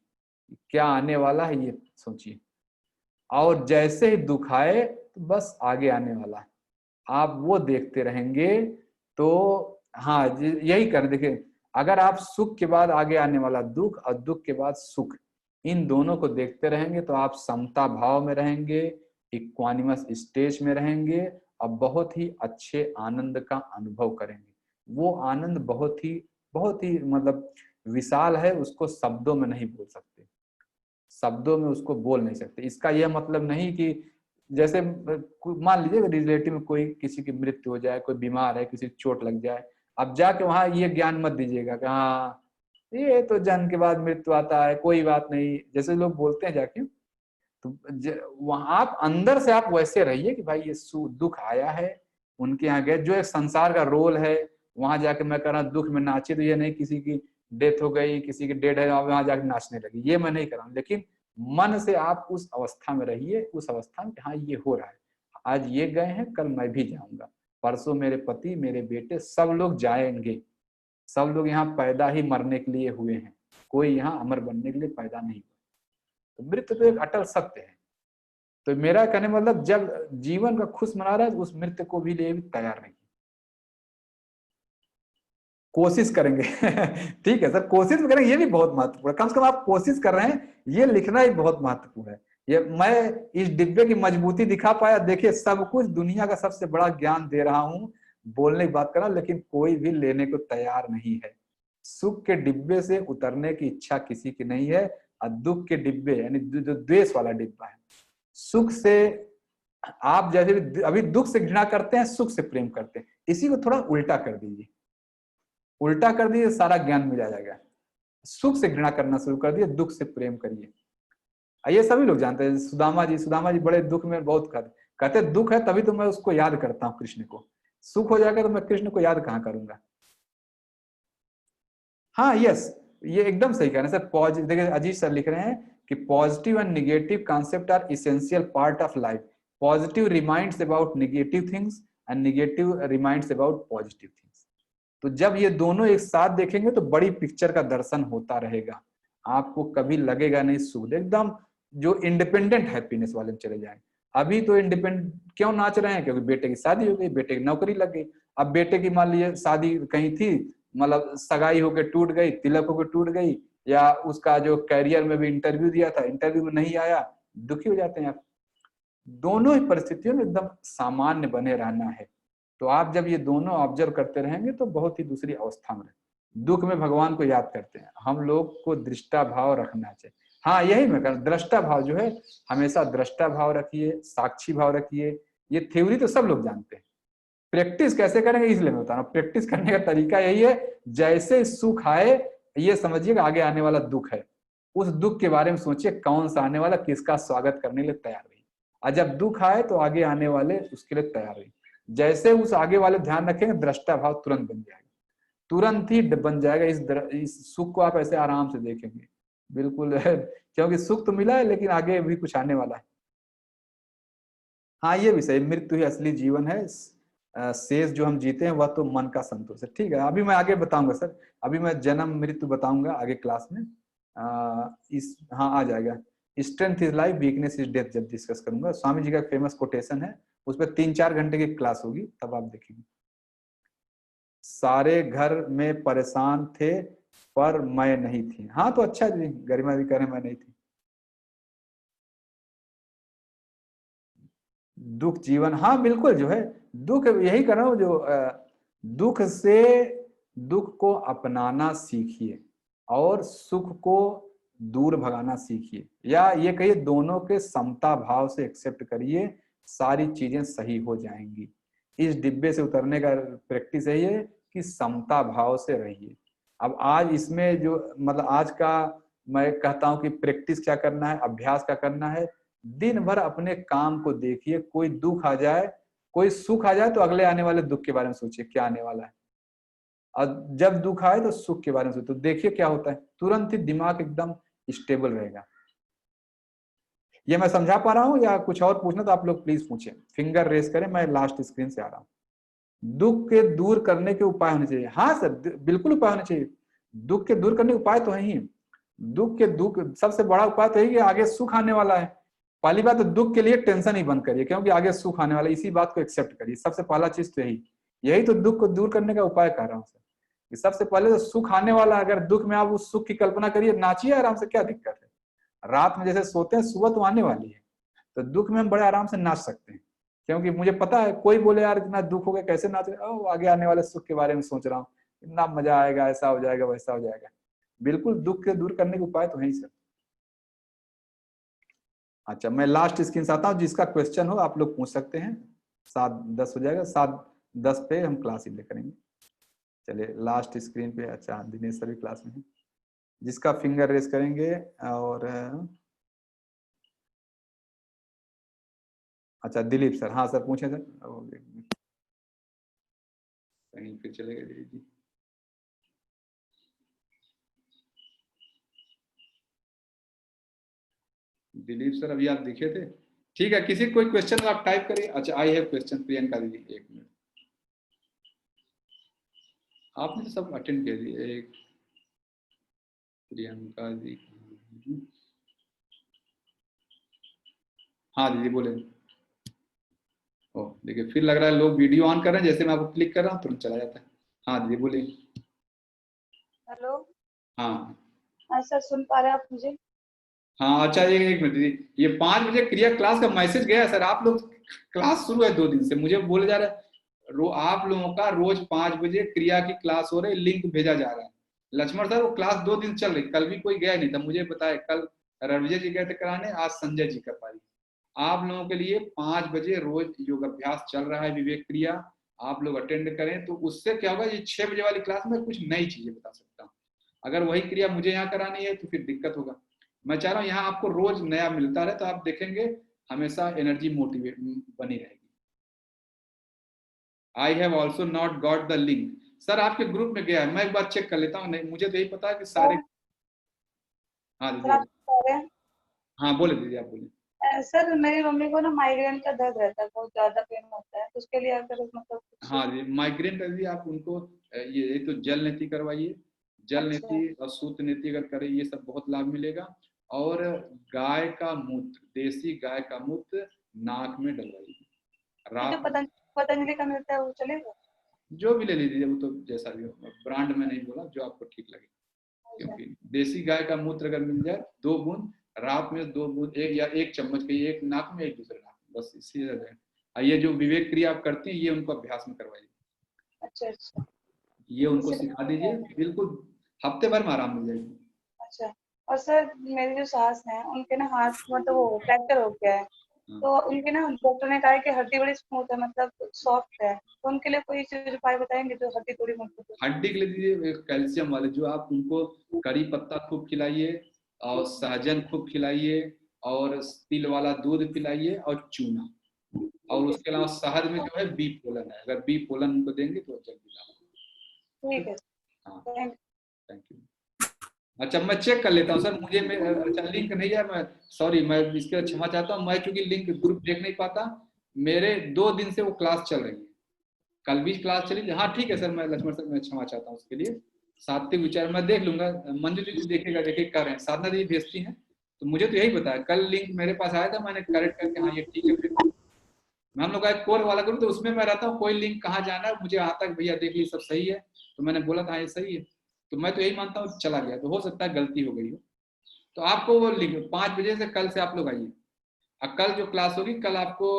क्या आने वाला है ये सोचिए, और जैसे ही दुख आए तो बस आगे आने वाला है, आप वो देखते रहेंगे। तो हाँ यही कर, देखिए अगर आप सुख के बाद आगे आने वाला दुख और दुख के बाद सुख, इन दोनों को देखते रहेंगे तो आप समता भाव में रहेंगे, इक्वानिमस स्टेज में रहेंगे और बहुत ही अच्छे आनंद का अनुभव करेंगे। वो आनंद बहुत ही मतलब विशाल है, उसको शब्दों में नहीं बोल सकते, शब्दों में उसको बोल नहीं सकते। इसका यह मतलब नहीं कि जैसे मान लीजिए रिलेटिव में कोई किसी की मृत्यु हो जाए, कोई बीमार है, किसी की चोट लग जाए, अब जाके वहां ये ज्ञान मत दीजिएगा कि हाँ ये तो जन्म के बाद मृत्यु आता है, कोई बात नहीं, जैसे लोग बोलते हैं जाके, तो वहां आप अंदर से आप वैसे रहिए कि भाई ये दुख आया है, उनके यहाँ गए, जो एक संसार का रोल है, वहां जाके मैं कह रहा दुख में नाचे, तो ये नहीं किसी की डेथ हो गई, किसी की डेड है, आप वहां जाके नाचने लगी, ये मैं नहीं कर रहा हूँ। लेकिन मन से आप उस अवस्था में रहिए, उस अवस्था में हाँ ये हो रहा है, आज ये गए हैं, कल मैं भी जाऊंगा, परसों मेरे पति, मेरे बेटे, सब लोग जाएंगे, सब लोग यहाँ पैदा ही मरने के लिए हुए हैं, कोई यहाँ अमर बनने के लिए पैदा नहीं हुआ। तो मृत्यु तो एक अटल सत्य है। तो मेरा कहने मतलब जब जीवन का खुश मना रहा है, उस मृत्यु को भी लिए भी तैयार नहीं, कोशिश करेंगे ठीक है सर, कोशिश करेंगे, ये भी बहुत महत्वपूर्ण है, कम से कम आप कोशिश कर रहे हैं, ये लिखना ही बहुत महत्वपूर्ण है। ये मैं इस डिब्बे की मजबूती दिखा पाया, देखिए सब कुछ दुनिया का सबसे बड़ा ज्ञान दे रहा हूं, बोलने की बात कर रहा हूं, लेकिन कोई भी लेने को तैयार नहीं है। सुख के डिब्बे से उतरने की इच्छा किसी की नहीं है, और दुख के डिब्बे यानी जो द्वेष वाला डिब्बा है, सुख से आप जैसे अभी दुख से घृणा करते हैं, सुख से प्रेम करते हैं, इसी को थोड़ा उल्टा कर दीजिए, उल्टा कर दिए, सारा ज्ञान मिल जाएगा। सुख से घृणा करना शुरू कर दिए, दुख से प्रेम करिए। ये सभी लोग जानते हैं, सुदामा जी बड़े दुख में बहुत कहते दुख है तभी तो मैं उसको याद करता हूँ कृष्ण को, सुख हो जाएगा तो मैं कृष्ण को याद कहाँ करूंगा। हाँ यस, ये एकदम सही कह रहे हैं सर। पॉजिटिव, देखिए अजीत सर लिख रहे हैं कि positive and negative concept are essential part of life, positive reminds about negative things and negative reminds about positive things. तो जब ये दोनों एक साथ देखेंगे तो बड़ी पिक्चर का दर्शन होता रहेगा, आपको कभी लगेगा नहीं सुख, एकदम जो इंडिपेंडेंट हैप्पीनेस वाले में चले जाएंगे। अभी तो इंडिपेंडेंट क्यों नाच रहे हैं, क्योंकि बेटे की शादी हो गई, बेटे की नौकरी लग गई। अब बेटे की मान लीजिए शादी कहीं थी, मतलब सगाई होकर टूट गई, तिलक होकर टूट गई, या उसका जो कैरियर में भी इंटरव्यू दिया था, इंटरव्यू में नहीं आया, दुखी हो जाते हैं आप। दोनों ही परिस्थितियों में एकदम सामान्य बने रहना है। तो आप जब ये दोनों ऑब्जर्व करते रहेंगे तो बहुत ही दूसरी अवस्था में रहेंगे। दुख में भगवान को याद करते हैं, हम लोग को दृष्टा भाव रखना चाहिए। हाँ यही मैं कर, दृष्टा भाव जो है, हमेशा दृष्टा भाव रखिए, साक्षी भाव रखिए। ये थ्योरी तो सब लोग जानते हैं, प्रैक्टिस कैसे करेंगे इसलिए मैं बता रहा हूँ। प्रैक्टिस करने का तरीका यही है, जैसे सुख आए ये समझिएगा आगे आने वाला दुख है, उस दुख के बारे में सोचिए कौन सा आने वाला, किसका स्वागत करने के लिए तैयार रहिए, और जब दुख आए तो आगे आने वाले उसके लिए तैयार रहिए। जैसे उस आगे वाले ध्यान रखेंगे, दृष्टा भाव तुरंत बन जाएगा, तुरंत ही बन जाएगा। इस सुख को आप ऐसे आराम से देखेंगे, बिल्कुल क्योंकि सुख तो मिला है लेकिन आगे भी कुछ आने वाला है। हाँ ये भी सही, मृत्यु ही असली जीवन है, शेष जो हम जीते हैं वह तो मन का संतोष है। ठीक है, अभी मैं आगे बताऊंगा सर, अभी मैं जन्म मृत्यु बताऊंगा आगे क्लास में। हाँ आ जाएगा, strength is life, weakness is death जब डिस्कस करूंगा। स्वामी जी का फेमस कोटेशन है, उस पर 3-4 घंटे की क्लास होगी, तब आप देखेंगे। सारे घर में परेशान थे पर मैं नहीं थी। हाँ तो अच्छा जी, गरिमा भी कह रहे मैं नहीं थी। दुख जीवन, हाँ बिल्कुल, जो है दुख, यही कर रहा हूँ, जो दुख से दुख को अपनाना सीखिए और सुख को दूर भगाना सीखिए, या ये कहिए दोनों के समता भाव से एक्सेप्ट करिए, सारी चीजें सही हो जाएंगी। इस डिब्बे से उतरने का प्रैक्टिस यही है कि समता भाव से रहिए। अब आज इसमें जो मतलब आज का मैं कहता हूं कि प्रैक्टिस क्या करना है, अभ्यास क्या करना है, दिन भर अपने काम को देखिए, कोई दुख आ जाए कोई सुख आ जाए तो अगले आने वाले दुख के बारे में सोचिए क्या आने वाला है, और जब दुख आए तो सुख के बारे में सोचिए, तो देखिए क्या होता है, तुरंत ही दिमाग एकदम स्टेबल रहेगा। ये मैं समझा पा रहा हूँ या कुछ और पूछना तो आप लोग प्लीज पूछें, फिंगर रेस करें, मैं लास्ट स्क्रीन से आ रहा हूँ। दुख के दूर करने के उपाय होने चाहिए, हाँ सर बिल्कुल उपाय होने चाहिए, दुख के दूर करने के उपाय तो है ही। दुख सबसे बड़ा उपाय तो है कि आगे सुख आने वाला है। पहली बात तो दुख के लिए टेंशन ही बंद करिए, क्योंकि आगे सुख आने वाला है, इसी बात को एक्सेप्ट करिए, सबसे पहला चीज तो यही तो दुख को दूर करने का उपाय कर रहा हूँ सर। सबसे पहले तो सुख आने वाला है, अगर दुख में आप उस सुख की कल्पना करिए, नाचिए आराम से, क्या दिक्कत है। रात में जैसे सोते हैं, सुबह तो आने वाली है, तो दुख में हम बड़े आराम से नाच सकते हैं, क्योंकि मुझे पता है कोई बोले यार इतना दुख हो गया कैसे नाच रहे, आगे आने वाले सुख के बारे में सोच रहा हूँ, इतना मजा आएगा, ऐसा हो जाएगा वैसा हो जाएगा। बिल्कुल दुख के दूर करने के उपाय तो है ही सर। अच्छा मैं लास्ट स्क्रीन से आता हूँ, जिसका क्वेश्चन हो आप लोग पूछ सकते हैं। 7:10 हो जाएगा, 7:10 पे हम क्लास ही करेंगे। चलिए लास्ट स्क्रीन पे, अच्छा दिनेश सर भी क्लास में है, जिसका फिंगर रेस करेंगे। और अच्छा दिलीप सर, हाँ सर पूछे सर, कहीं पे चले गए दिलीप जी। दिलीप सर अभी आप दिखे थे, ठीक है, किसी कोई क्वेश्चन आप टाइप करिए। अच्छा आई हैव क्वेश्चन, प्रियंका दीदी, 1 मिनट, आपने तो सब अटेंड कर दिए। एक प्रियंका जी, हाँ दीदी बोले। ओ देखिए फिर लग रहा है लोग वीडियो ऑन कर रहे हैं, जैसे मैं आपको क्लिक कर रहा हूँ तुरंत चला जाता है। हाँ दीदी बोले। हेलो। हाँ हाँ सर, सुन पा रहे हैं आप मुझे? हाँ अच्छा, ये 1 मिनट दीदी, ये 5 बजे क्रिया क्लास का मैसेज गया सर, आप लोग क्लास शुरू है 2 दिन से, मुझे बोले जा रहा है आप लोगों का रोज 5 बजे क्रिया की क्लास हो रही, लिंक भेजा जा रहा है। लक्ष्मण सर वो क्लास 2 दिन चल रही, कल भी कोई गया नहीं था, मुझे बताया कल रणविजय जी गए थे कराने, आज संजय जी कर पाई। आप लोगों के लिए 5 बजे रोज योगाभ्यास चल रहा है, विवेक क्रिया, आप लोग अटेंड करें, तो उससे क्या होगा, ये 6 बजे वाली क्लास में कुछ नई चीजें बता सकता हूँ। अगर वही क्रिया मुझे यहाँ करानी है तो फिर दिक्कत होगा। मैं चाह रहा हूँ यहाँ आपको रोज नया मिलता रहे, तो आप देखेंगे हमेशा एनर्जी मोटिवेट बनी रहेगी। I have also not got the link, sir आपके ग्रुप में गया है, मैं एक बार चेक कर लेता हूँ, नहीं मुझे तो यही पता है कि सारे। हाँ दीदी सर आप बता रहे हैं? हाँ बोले दीदी, आप बोले। सर मेरी मम्मी को ना माइग्रेन का दर्द रहता है, बहुत ज्यादा पेन होता है, तो उसके लिए अगर मतलब हाँ जी माइग्रेन का भी आप उनको ये तो जल नीति करवाइए, जल नीति और सूत नीति अगर करें, ये सब बहुत लाभ मिलेगा। और गाय का मूत्र, देसी गाय का मूत्र नाक में डलवाइए जो रात। पतंजलि का मिलता है वो चलेगा? जो भी ले लीजिए, वो तो जैसा भी हो, ब्रांड में नहीं बोला, जो आपको ठीक लगे, क्योंकि देसी गाय का मूत्र अगर मिल जाए 2 बूंद रात में, 2 बूंद, एक या 1 चम्मच के, एक नाक में एक दूसरे नाक में, बस इसी तरह। ये जो विवेक क्रिया आप करते हैं ये उनको अभ्यास में करवाइए। अच्छा अच्छा, ये उनको सिखा दीजिए, बिल्कुल हफ्ते भर में आराम मिल जाएगी। अच्छा। और सर मेरी जो सास है उनके ना हाथ मतलब वो फ्रैक्चर हो गया है, तो उनके ना डॉक्टर ने कहा है कि हड्डी बड़ी स्मूथ है, मतलब सॉफ्ट है, तो उनके लिए कोई चीज उपाय बताएंगे जो हड्डी थोड़ी मजबूत हो? हड्डी के लिए दीजिए कैल्शियम वाले, जो आप उनको करी पत्ता खूब खिलाइए, और सहजन खूब खिलाइए, और तिल वाला दूध पिलाइए, और चूना, और उसके अलावा शहद में जो है बी पोलन है, अगर बी पोलन उनको देंगे तो जल्दी लाभ। ठीक है, हाँ थैंक थैंक यू। अच्छा मैं चेक कर लेता हूँ सर, मुझे अच्छा लिंक नहीं है, मैं सॉरी, मैं इसके क्षमा चाहता हूँ, मैं चूंकि लिंक ग्रुप देख नहीं पाता, मेरे 2 दिन से वो क्लास चल रही है, कल भी क्लास चली। हाँ ठीक है सर, मैं लक्ष्मण सर मैं क्षमा चाहता हूँ उसके लिए, सात्विक विचार मैं देख लूंगा, मंजू जी देखेगा, देखिए कर रहे हैं, साधना दीदी भेजती हैं, तो मुझे तो यही बताया, कल लिंक मेरे पास आया था, मैंने करेक्ट करके हाँ ये ठीक है, फिर मैं हम लोग का एक कोर वाला ग्रुप, तो उसमें मैं रहता हूँ, कोई लिंक कहाँ जाना है मुझे आता है, भैया देख लीजिए सब सही है, तो मैंने बोला था ये सही है, तो मैं तो यही मानता हूँ चला गया, तो हो सकता है गलती हो गई हो, तो आपको वो लिंक 5 बजे से कल से आप लोग आइए, और कल जो क्लास होगी, कल आपको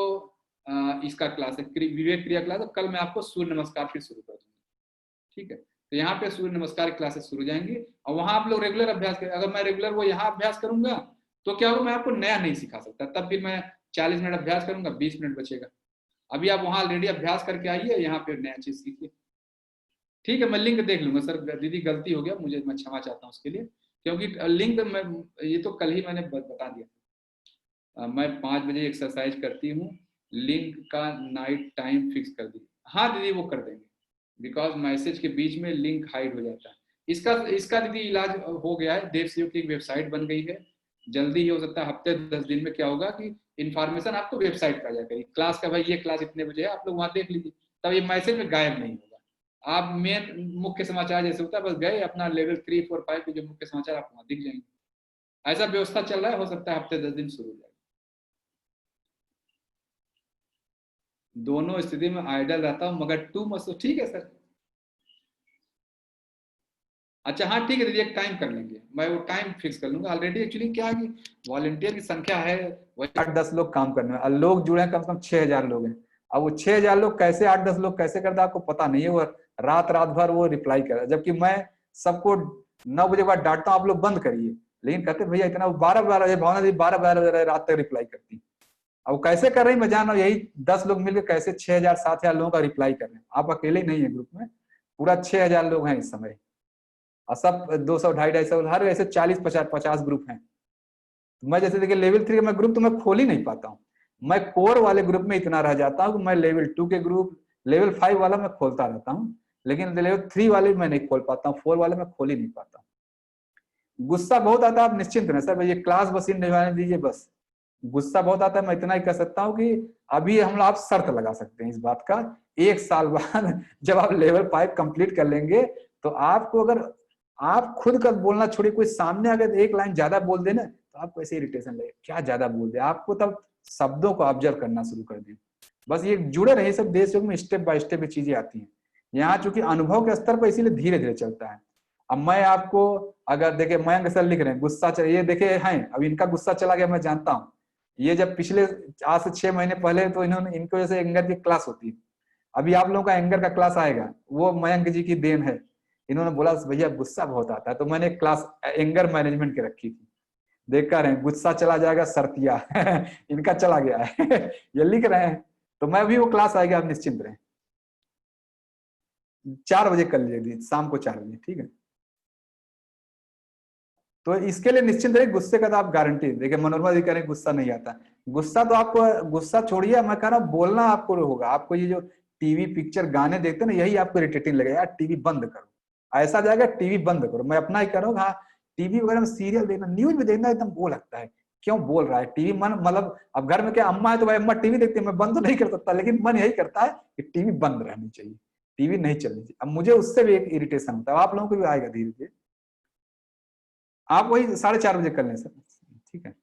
इसका क्लास है, विवेक क्रिया क्लास। अब कल मैं आपको सूर्य नमस्कार फिर शुरू कर दूंगा, ठीक है। तो यहाँ पे सूर्य नमस्कार क्लासेस शुरू हो जाएंगी और वहां आप लोग रेगुलर अभ्यास करें। अगर मैं रेगुलर वो यहाँ अभ्यास करूंगा तो क्या होगा, मैं आपको नया नहीं सिखा सकता, तब फिर मैं 40 मिनट अभ्यास करूंगा, 20 मिनट बचेगा। अभी आप वहां ऑलरेडी अभ्यास करके आइए, यहाँ पे नया चीज सीखिए, ठीक है। मैं लिंक देख लूंगा सर, दीदी गलती हो गया मुझे, मैं क्षमा चाहता हूँ उसके लिए, क्योंकि लिंक मैं ये तो कल ही मैंने बता दिया। मैं 5 बजे एक्सरसाइज करती हूँ, लिंक का नाइट टाइम फिक्स कर दी। हाँ दीदी वो कर देंगे, बिकॉज मैसेज के बीच में लिंक हाइड हो जाता है। इसका दीदी इलाज हो गया है, देव सहयोग की एक वेबसाइट बन गई है, जल्दी ही हो सकता है हफ्ते 10 दिन में क्या होगा कि इन्फॉर्मेशन आपको वेबसाइट पर आ जाएगी क्लास का, भाई ये क्लास इतने बजे है, आप लोग वहां देख लीजिए, तब ये मैसेज में गायब नहीं होगा। आप मेन मुख्य समाचार जैसे होता है बस गए अपना लेवल 3, 4, 5 के जो मुख्य समाचार आपको वहां दिख जाएंगे। ऐसा व्यवस्था चल रहा है, हो सकता है हफ्ते 10 दिन शुरू हो जाए। दोनों स्थिति में आइडल रहता हूँ मगर टू मच, ठीक है सर। अच्छा हाँ ठीक है दीदी, एक टाइम कर लेंगे, मैं वो टाइम फिक्स कर लूंगा। ऑलरेडी एक्चुअली क्या है कि वॉलंटियर की संख्या है वही 8-10 लोग काम करने में, और लोग जुड़े हैं कम से कम 6000 लोग हैं। अब वो 6000 लोग कैसे 8-10 लोग कैसे करता आपको पता नहीं है, वो रात भर वो रिप्लाई कर रहा है, जबकि मैं सबको 9 बजे बाद डांटता हूँ आप लोग बंद करिए, लेकिन कहते भैया इतना 12 बजे भावना दी 12 बजे रात तक रिप्लाई करती। अब कैसे कर रही मैं जान रहा हूँ, यही 10 लोग मिलकर कैसे 6000-7000 लोगों का रिप्लाई कर रहे हैं। आप अकेले नहीं है ग्रुप में, पूरा 6000 लोग हैं इस समय, और सब 200-250 हर ऐसे 40-50 ग्रुप हैं। मैं जैसे देखिए लेवल 3 का मैं ग्रुप तो मैं खोल ही नहीं पाता हूँ, मैं कोर वाले ग्रुप में इतना रह जाता हूँ कि मैं लेवल 2 के ग्रुप, लेवल 5 वाला मैं खोलता रहता हूँ, लेकिन लेवल 3 वाले मैं नहीं खोल पाता हूँ, 4 वाले मैं खोल ही नहीं पाता हूँ। गुस्सा बहुत आता है, आप निश्चिंत रहें सर, ये क्लास बस निभाने दीजिए बस। गुस्सा बहुत आता है, मैं इतना ही कह सकता हूँ कि अभी हम आप शर्त लगा सकते हैं इस बात का, 1 साल बाद जब आप लेवल 5 कंप्लीट कर लेंगे तो आपको, अगर आप खुद का बोलना छोड़िए, कोई सामने अगर एक लाइन ज्यादा बोल दे ना तो आपको ऐसे इरिटेशन लगे, क्या ज्यादा बोल दे, आपको तब शब्दों को ऑब्जर्व करना शुरू कर दें। बस ये जुड़े रहे, सब देश योग में स्टेप बाय स्टेप ये चीजें आती हैं, यहाँ चूंकि अनुभव के स्तर पर इसीलिए धीरे धीरे चलता है। अब मैं आपको अगर देखे मयंक सर लिख रहे हैं गुस्सा चला, ये देखे हैं अब इनका गुस्सा चला गया, मैं जानता हूँ। ये जब पिछले आज से 6 महीने पहले तो इन्होंने इनकी वजह से एंगर की क्लास होती है, अभी आप लोगों का एंगर का क्लास आएगा, वो मयंक जी की देन है। इन्होंने बोला भैया गुस्सा बहुत आता है, तो मैंने क्लास एंगर मैनेजमेंट की रखी थी, देख कर रहे हैं गुस्सा चला जाएगा सर्तिया इनका चला गया है ये लिख रहे हैं, तो मैं भी वो क्लास आएगा, आप निश्चिंत रहें। 4 बजे कर लीजिए, शाम को 4 बजे, ठीक है। तो इसके लिए निश्चिंत रहे, गुस्से का तो आप गारंटी देखिए, मनोरमा जी कह रहे हैं गुस्सा नहीं आता, गुस्सा तो आपको, गुस्सा छोड़िए, मैं कह रहा हूँ बोलना आपको होगा। आपको ये जो टीवी पिक्चर गाने देखते हैं ना, यही आपको इरिटेटिंग लगेगा, यार टीवी बंद करो, ऐसा जाएगा टीवी बंद करो। मैं अपना ही कर रहा हूँ, हाँ टीवी वगैरह में सीरियल देखना, न्यूज में देखना एकदम वो लगता है, क्यों बोल रहा है टीवी, मन मतलब अब घर में क्या अम्मा है तो भाई अम्मा टीवी देखती है, मैं बंद तो नहीं कर सकता, लेकिन मन यही करता है कि टीवी बंद रहनी चाहिए, टीवी नहीं चलनी चाहिए। अब मुझे उससे भी एक इरिटेशन होता है, आप लोगों को भी आएगा धीरे धीरे। आप वही 4:30 बजे कर लें सर, ठीक है।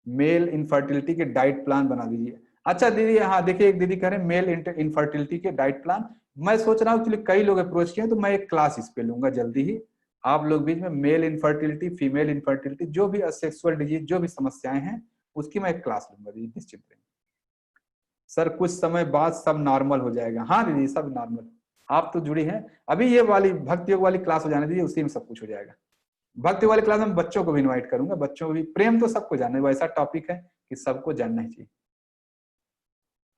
मेल इनफर्टिलिटी के डाइट प्लान बना दीजिए। अच्छा दीदी, हाँ देखिए एक दीदी कह रहे हैं मेल इनफर्टिलिटी के डाइट प्लान, मैं सोच रहा हूँ कई लोग अप्रोच किए, तो मैं एक क्लास इस पे लूंगा जल्दी ही, आप लोग बीच में मेल इनफर्टिलिटी, फीमेल इनफर्टिलिटी, जो भी सेक्सुअल डिजीज, जो भी समस्याएं हैं उसकी मैं एक क्लास लूंगा दीदी, निश्चित रहें। सर कुछ समय बाद सब नॉर्मल हो जाएगा, हाँ दीदी सब नॉर्मल, आप तो जुड़ी हैं। अभी ये वाली भक्ति योग वाली क्लास हो जाने दीजिए, उसी में सब कुछ हो जाएगा। भक्ति वाली क्लास में बच्चों को भी इनवाइट करूंगा, बच्चों को भी, प्रेम तो सबको जानना है, वैसा टॉपिक है कि सबको जानना ही चाहिए।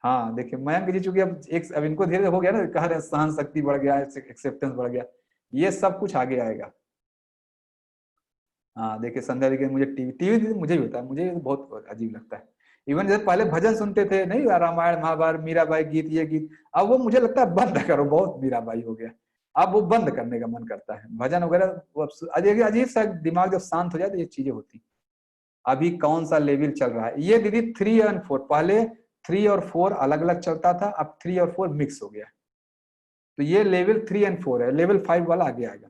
हाँ देखिए मयंक जी चूंकि अब इनको धीरे हो गया ना, कह रहे सहन शक्ति बढ़ गया, एक्सेप्टेंस बढ़ गया, ये सब कुछ आगे आएगा। हाँ देखिए संध्या देखिए, मुझे टीवी मुझे भी होता है, मुझे बहुत अजीब लगता है। इवन जैसे पहले भजन सुनते थे नहीं, रामायण महाभारत मीराबाई गीत, ये गीत, अब वो मुझे लगता है बंद करो, बहुत मीराबाई हो गया, अब वो बंद करने का मन करता है। भजन वगैरह अजीब सा, दिमाग जब शांत हो जाए तो ये चीजें होती। अभी कौन सा लेवल चल रहा है ये दीदी? 3 और 4, पहले 3 और 4 अलग अलग चलता था, अब 3 और 4 मिक्स हो गया, तो ये लेवल 3 और 4 है, लेवल 5 वाला आगे आएगा।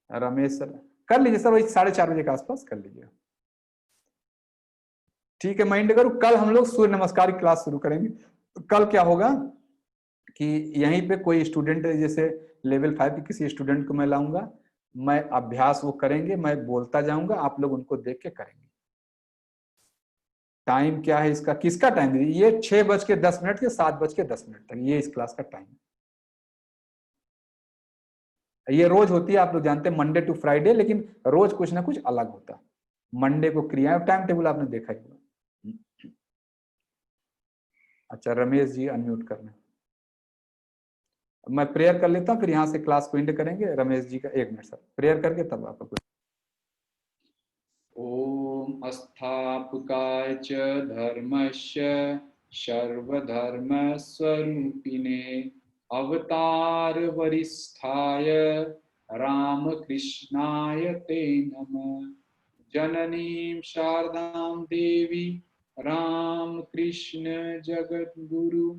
रमेश सर कर लीजिए सर, वही 4:30 बजे के आसपास कर लीजिए, ठीक है। माइंड करो, कल हम लोग सूर्य नमस्कार की क्लास शुरू करेंगे। कल क्या होगा कि यहीं पे कोई स्टूडेंट, जैसे लेवल 5 के किसी स्टूडेंट को मैं लाऊंगा, मैं अभ्यास वो करेंगे, मैं बोलता जाऊंगा, आप लोग उनको देख के करेंगे। टाइम क्या है इसका, किसका टाइम दीजिए, ये 6:10 से 7:10 तक ये इस क्लास का टाइम है। ये रोज होती है, आप लोग जानते हैं, मंडे टू फ्राइडे, लेकिन रोज कुछ ना कुछ अलग होता है। मंडे को क्रिया, टाइम टेबल आपने देखा ही होगा। अच्छा, रमेश जी अनम्यूट करना। मैं प्रेयर कर लेता हूँ, फिर यहाँ से क्लास को एंड करेंगे। रमेश जी का 1 मिनट सर, प्रेयर करके तब आपका। ओम अस्थापकाय च धर्मस्य सर्वधर्म स्वरूपिणे अवतार वरिष्ठाय रामकृष्णाय ते नमः। जननीं शारदां देवी रामकृष्ण जगद्गुरु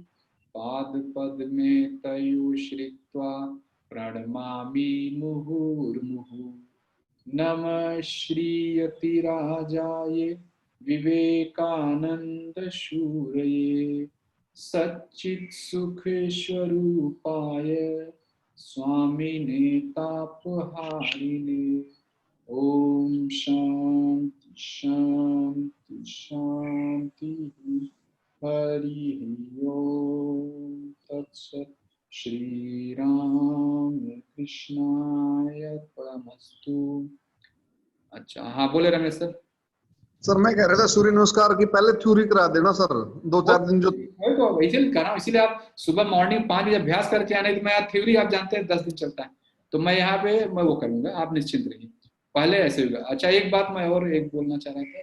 पादपद्मे तयो श्रित्वा प्रणमामि मुहुर्मुहुः। नमः श्रीयतिराजाय विवेकानंद शूरये सच्चित्सुखस्वरूपाय स्वामिने तापहारिणे। ओम शांति शांति शांति। हरि ओम तत्सत्। श्री राम कृष्णाय अर्पणमस्तु। अच्छा, हाँ बोले रमेश सर। सर मैं कह रहा था सूर्य नमस्कार की पहले थ्योरी करा देना सर, 2-4 दिन जो तो इसीलिए कर रहा हूँ, इसीलिए आप सुबह मॉर्निंग 5 बजे अभ्यास करके आने, तो मैं थ्योरी आप जानते हैं 10 दिन चलता है, तो मैं यहाँ पे मैं वो करूंगा, आप निश्चिंत रहिए, पहले ऐसे होगा। अच्छा, एक बात मैं और एक बोलना चाह रहा था,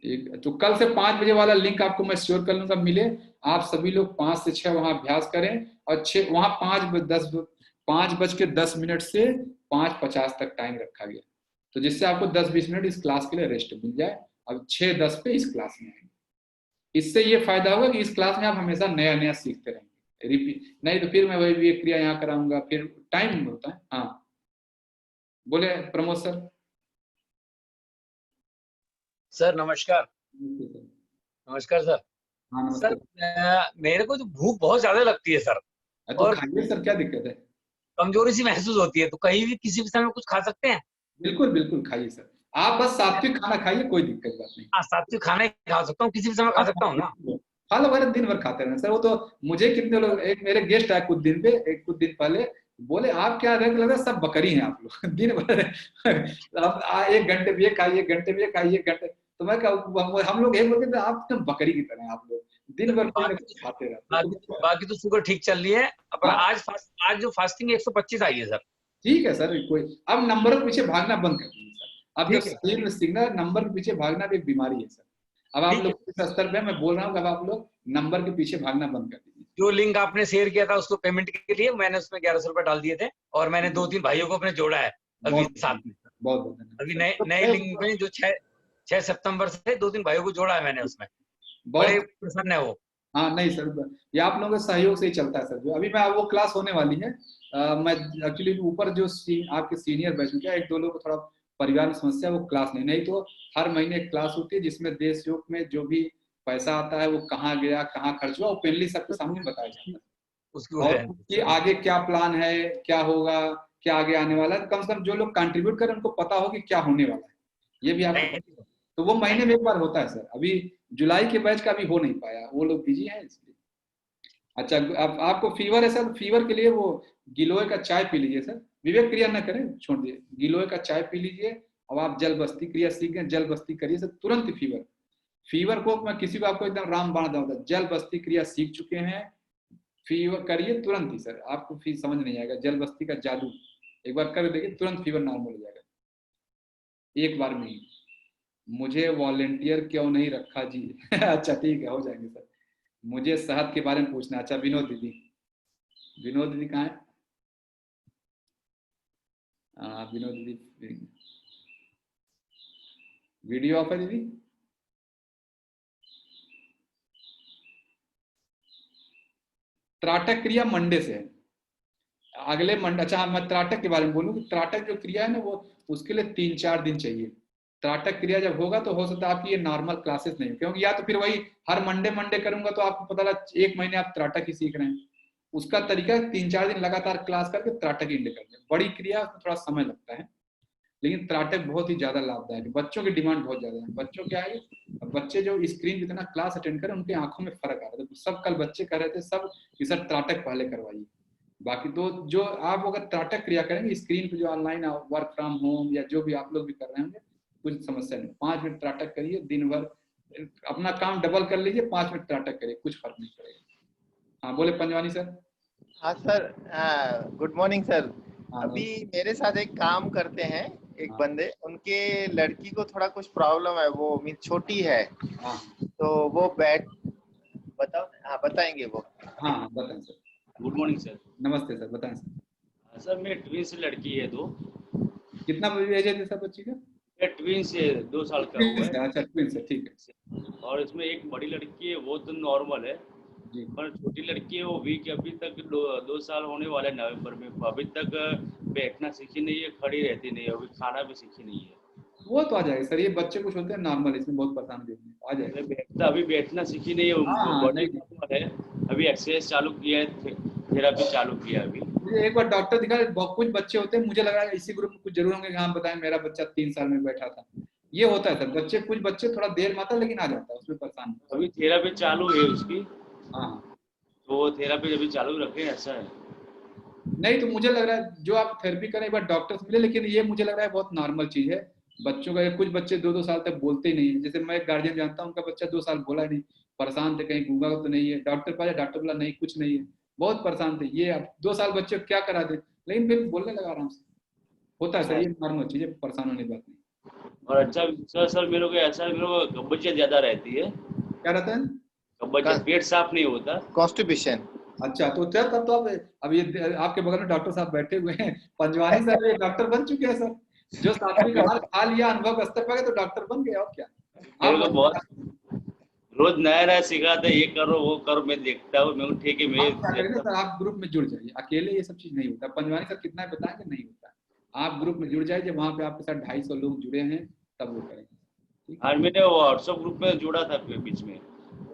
एक तो कल से 5 बजे वाला लिंक आपको मैं शेयर कर लूंगा, मिले आप सभी लोग 5 से 6 वहां अभ्यास करें, और 6 वहां 5:10 से 5:50 तक टाइम रखा गया, तो जिससे आपको 10-20 मिनट इस क्लास के लिए रेस्ट मिल जाए। अब 6:10 पे इस क्लास में आएंगे, इससे ये फायदा होगा कि इस क्लास में आप हमेशा नया नया सीखते रहेंगे, रिपीट नहीं तो फिर मैं वही क्रिया यहाँ कराऊंगा, फिर टाइम होता है। हाँ बोले प्रमोद सर। सर नमस्कार। नमस्कार सर। हाँ नमस्कार सर मेरे को तो भूख बहुत ज्यादा लगती है सर, तो और खाइए सर, क्या दिक्कत है? कमजोरी सी महसूस होती है, तो कहीं भी किसी भी समय कुछ खा सकते हैं? बिल्कुल बिल्कुल खाइए सर, आप बस सात्विक खाना खाइए, कोई दिक्कत बात नहीं। हाँ, सात्विक खाना ही खा सकता हूँ, किसी भी समय खा सकता हूँ ना? फल वगैरह दिन भर खाते रहना सर, वो तो मुझे कितने लोग, एक मेरे गेस्ट आए कुछ दिन पहले, बोले आप क्या रहे, लगा सब बकरी हैं आप लोग दिन भर अब 1 घंटे भी ये खाइए, 1 घंटे भी ये खाइए, 1 घंटे, तो मैं हम लोग यही बोलते थे आप तो बकरी की तरह, आप लोग दिन भर खाते रहते। बाकी तो शुगर ठीक चल रही है, पर आज जो फास्टिंग 125 आई है सर। ठीक है सर, कोई अब नंबर के पीछे भागना बंद कर दीजिए सर, अब जब शरीर में सिग्नल, नंबर के पीछे भागना भी एक बीमारी है सर। अब आप लोग इस स्तर पे मैं बोल रहा हूँ, अब आप लोग नंबर के पीछे भागना बंद कर दीजिए। जो लिंक आपने शेयर किया था उसको पेमेंट के लिए मैंने उसमें 1100 रुपए डाल दिए थे, और मैंने 2-3 भाइयों को अपने जोड़ा है अभी साथ में। बहुत अभी नए लिंक में जो 6 सितंबर से 2-3 भाइयों को जोड़ा है मैंने उसमें, बड़े प्रसन्न है वो। हाँ नहीं सर, ये आप लोगों के सहयोग से ही चलता है सर। जो अभी मैं वो क्लास होने वाली है, मैं एक्चुअली ऊपर जो आपके सीनियर बैच में क्या 1-2 लोग को थोड़ा परिवार में समस्या, वो क्लास नहीं तो हर महीने एक क्लास होती है जिसमें देश योग में जो भी पैसा आता है वो कहाँ गया, कहाँ खर्च हुआ, ओपनली सबके सामने बताया जाता है, और कि आगे क्या प्लान है, क्या होगा, क्या आगे आने वाला है, कम से कम जो लोग कंट्रीब्यूट करें उनको पता हो कि क्या होने वाला है, ये भी आपको, तो वो महीने में एक बार होता है सर। अभी जुलाई के बैच का अभी हो नहीं पाया, वो लोग बिजी हैं इसलिए। अच्छा, आपको फीवर है सर, फीवर के लिए वो गिलोय का चाय पी लीजिए सर, विवेक क्रिया न करें, छोड़ दिए, गिलोय का चाय पी लीजिए, और आप जल बस्ती क्रिया सीख गए, जल बस्ती करिए सर, तुरंत फीवर को मैं किसी को आपको एकदम रामबाण दूंगा, जल बस्ती क्रिया सीख चुके हैं, फीवर करिए तुरंत ही सर, आपको फिर समझ नहीं आएगा जल बस्ती का जादू, एक बार कर देखिए तुरंत फीवर नॉर्मल हो जाएगा एक बार में ही। मुझे वॉलेंटियर क्यों नहीं रखा जी? अच्छा ठीक है, हो जाएंगे सर। मुझे सेहत के बारे में पूछना। अच्छा विनोद दीदी कहाँ है? विनोद दीदी वीडियो ऑफ है दीदी? त्राटक क्रिया मंडे से है, अगले मंडे। अच्छा मैं त्राटक के बारे में बोलूँ, त्राटक जो क्रिया है ना वो उसके लिए 3-4 दिन चाहिए। त्राटक क्रिया जब होगा तो हो सकता है आपकी ये नॉर्मल क्लासेस नहीं, क्योंकि या तो फिर वही हर मंडे करूंगा तो आपको पता लगा 1 महीने आप त्राटक ही सीख रहे हैं। उसका तरीका 3-4 दिन लगातार क्लास करके त्राटक इंड कर दें। बड़ी क्रिया थोड़ा समय लगता है, लेकिन त्राटक बहुत ही ज्यादा लाभदायक है। बच्चों की डिमांड बहुत ज्यादा है। बच्चों क्या है, बच्चे जो स्क्रीन जितना क्लास अटेंड करें उनकी आंखों में फर्क आ रहा है। तो सब कल बच्चे कह रहे थे सब कि सर त्राटक पहले करवाइए। बाकी तो जो आप अगर त्राटक क्रिया करेंगे स्क्रीन पे, जो ऑनलाइन वर्क फ्रॉम होम या जो भी आप लोग भी कर रहे होंगे, कुछ समस्या नहीं। 5 मिनट त्राटक करिए, दिन भर अपना काम डबल कर लीजिए, 5 मिनट त्राटक करिए, कुछ फर्क नहीं पड़ेगा। हाँ बोले पंजवानी सर। हाँ सर, गुड मॉर्निंग सर। हाँ, अभी मेरे साथ एक काम करते हैं एक हाँ। बंदे, उनके लड़की को थोड़ा कुछ प्रॉब्लम है, वो मीन छोटी है, हाँ तो वो बताओ। हाँ बताएंगे वो। हाँ बताएं सर। Good morning sir. नमस्ते सर, बताएं सर। सर मेरे ट्विंस लड़की है 2। कितना एज है सर बच्ची का? ट्विंस है, 2 साल का हुआ है। अच्छा ट्विंस है, ठीक है। और इसमें एक बड़ी लड़की है, वो तो नॉर्मल है, जी। पर छोटी लड़की है वो वीक, अभी तक 2 साल होने वाले नवंबर में, अभी तक बैठना सीखी नहीं है, खड़ी रहती नहीं है, अभी खाना भी सीखी नहीं है। वो तो आ जाएगा सर, ये बच्चे कुछ होते हैं नॉर्मल, इसमें बहुत परेशान होते, आ जाएगा। अभी बैठना सीखी नहीं है, बॉडी नॉर्मल है। अभी एक्सरसाइज चालू किया है, थेरापी चालू किया है अभी। एक बार डॉक्टर दिखा, कुछ बच्चे होते हैं, मुझे लग रहा है इसी ग्रुप में कुछ जरूर होंगे, हाँ बताएं मेरा बच्चा 3 साल में बैठा था। ये होता है सर, बच्चे कुछ बच्चे थोड़ा देर में आता है लेकिन आ जाता है, उसमें परेशान। अभी थेरापी चालू है उसकी। हाँ तो थेरापी अभी चालू रखे, ऐसा है। नहीं तो मुझे लग रहा है जो आप थेरेपी करें एक बार डॉक्टर से मिले, लेकिन ये मुझे लग रहा है बहुत नॉर्मल चीज है बच्चों का। कुछ बच्चे 2-2 साल तक बोलते ही नहीं है। जैसे मैं एक गार्जियन जानता हूँ, उनका बच्चा 2 साल बोला नहीं, परेशान थे, कहीं गूंगा तो नहीं है। डॉक्टर पाया, डॉक्टर बोला नहीं कुछ नहीं है, बहुत परेशान थे। ये अब 2 साल बच्चे को क्या करा दे, लेकिन फिर बोलने लगा आराम से। होता है सर, ये नॉर्मल चीज है, परेशान होने की बात नहीं। और अच्छा सर मेरे को ऐसा है, मेरे को कब्जियत ज्यादा रहती है। क्या रहता है? कब्जियत, पेट साफ नहीं होता, कॉन्स्टिपेशन। अच्छा तो तब तो आप अब ये आपके बगल में डॉक्टर साहब बैठे हुए हैं, पंजवानी सर, ये डॉक्टर बन चुके हैं सर। जो सात्विक आहार खा लिया, अनुभव का स्तर पर तो डॉक्टर बन गए, और क्या। आप बहुत रोज नया सिखाते, ये करो वो करो, मैं देखता हूँ, मैं ठीक है मैं सर आप ग्रुप में जुड़ जाइए, अकेले ये सब चीज नहीं होता। पंजवानी सर कितना बताएंगे, नहीं होता। आप ग्रुप में जुड़ जाइए, जब वहाँ पे आपके साथ 250 लोग जुड़े हैं तब वो करेंगे। हाँ मैंने व्हाट्सएप ग्रुप में जुड़ा था बीच में।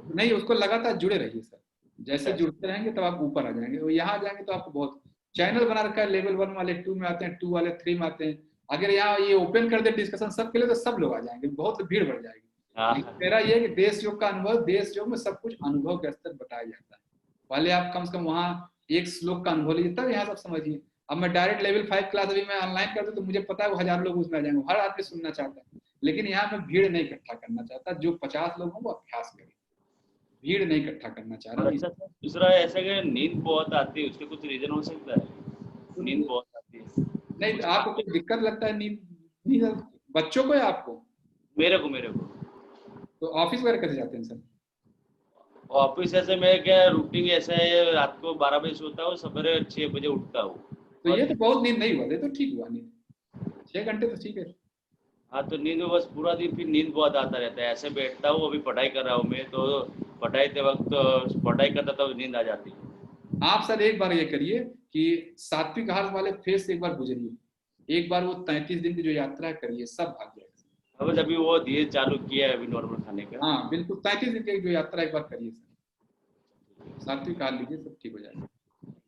नहीं, उसको लगातार जुड़े रहिए सर, जैसे जुड़ते रहेंगे तब आप ऊपर आ जाएंगे। और यहाँ जाएंगे तो आपको बहुत चैनल बना रखा है, लेवल 1 वाले 2 में आते हैं, 2 वाले 3 में आते हैं। अगर यहाँ ये ओपन कर दे डिस्कशन सबके लिए तो सब लोग आ जाएंगे, बहुत भीड़ बढ़ जाएगी। मेरा ये कि देश योग का अनुभव, देश योग में सब कुछ अनुभव के स्तर बताया जाता है। पहले आप कम से कम वहाँ एक श्लोक का अनुभव लीजिए, तब यहाँ सब समझिए। अब मैं डायरेक्ट लेवल 5 क्लास अभी मैं ऑनलाइन कर दूं तो मुझे पता है वो 1000 लोग उसमें आ जाएंगे, हर आदमी सुनना चाहता है। लेकिन यहाँ मैं भीड़ नहीं इकट्ठा करना चाहता, जो 50 लोग हों वो अभ्यास करें, भीड़ नहीं इकट्ठा करना चाह रहा। अच्छा दूसरा ऐसा कि नींद बहुत आती है, उसके कुछ रीजन हो सकता है? नींद बहुत आती है नहीं, आपको कोई दिक्कत लगता है नींद बच्चों को या आपको? मेरे को। तो ऑफिस वगैरह कैसे जाते हैं सर? ऑफिस ऐसे मेरा क्या रूटीन ऐसा है, रात को 12 बजे सोता हूँ, सवेरे 6 बजे उठता हूँ। तो ये तो बहुत नींद नहीं हुआ, ये तो ठीक हुआ नींद, 6 घंटे तो ठीक है। हाँ तो नींद में बस पूरा दिन फिर नींद बहुत आता रहता है, ऐसे बैठता हूँ। अभी पढ़ाई कर रहा हूँ मैं, तो पढ़ाई के वक्त पढ़ाई करता तो नींद आ जाती है। आप सर एक बार ये करिए कि सात्विक आहार वाले फेज से एक बार गुजरिए, एक बार वो 33 दिन की जो यात्रा करिए, सब भाग जाएगा। अब अभी वो धीरे चालू किया है अभी नॉर्मल खाने का। हाँ बिल्कुल, 33 दिन की जो यात्रा एक बार करिए सर, सात्विक आहार लीजिए, सब ठीक हो जाएगा।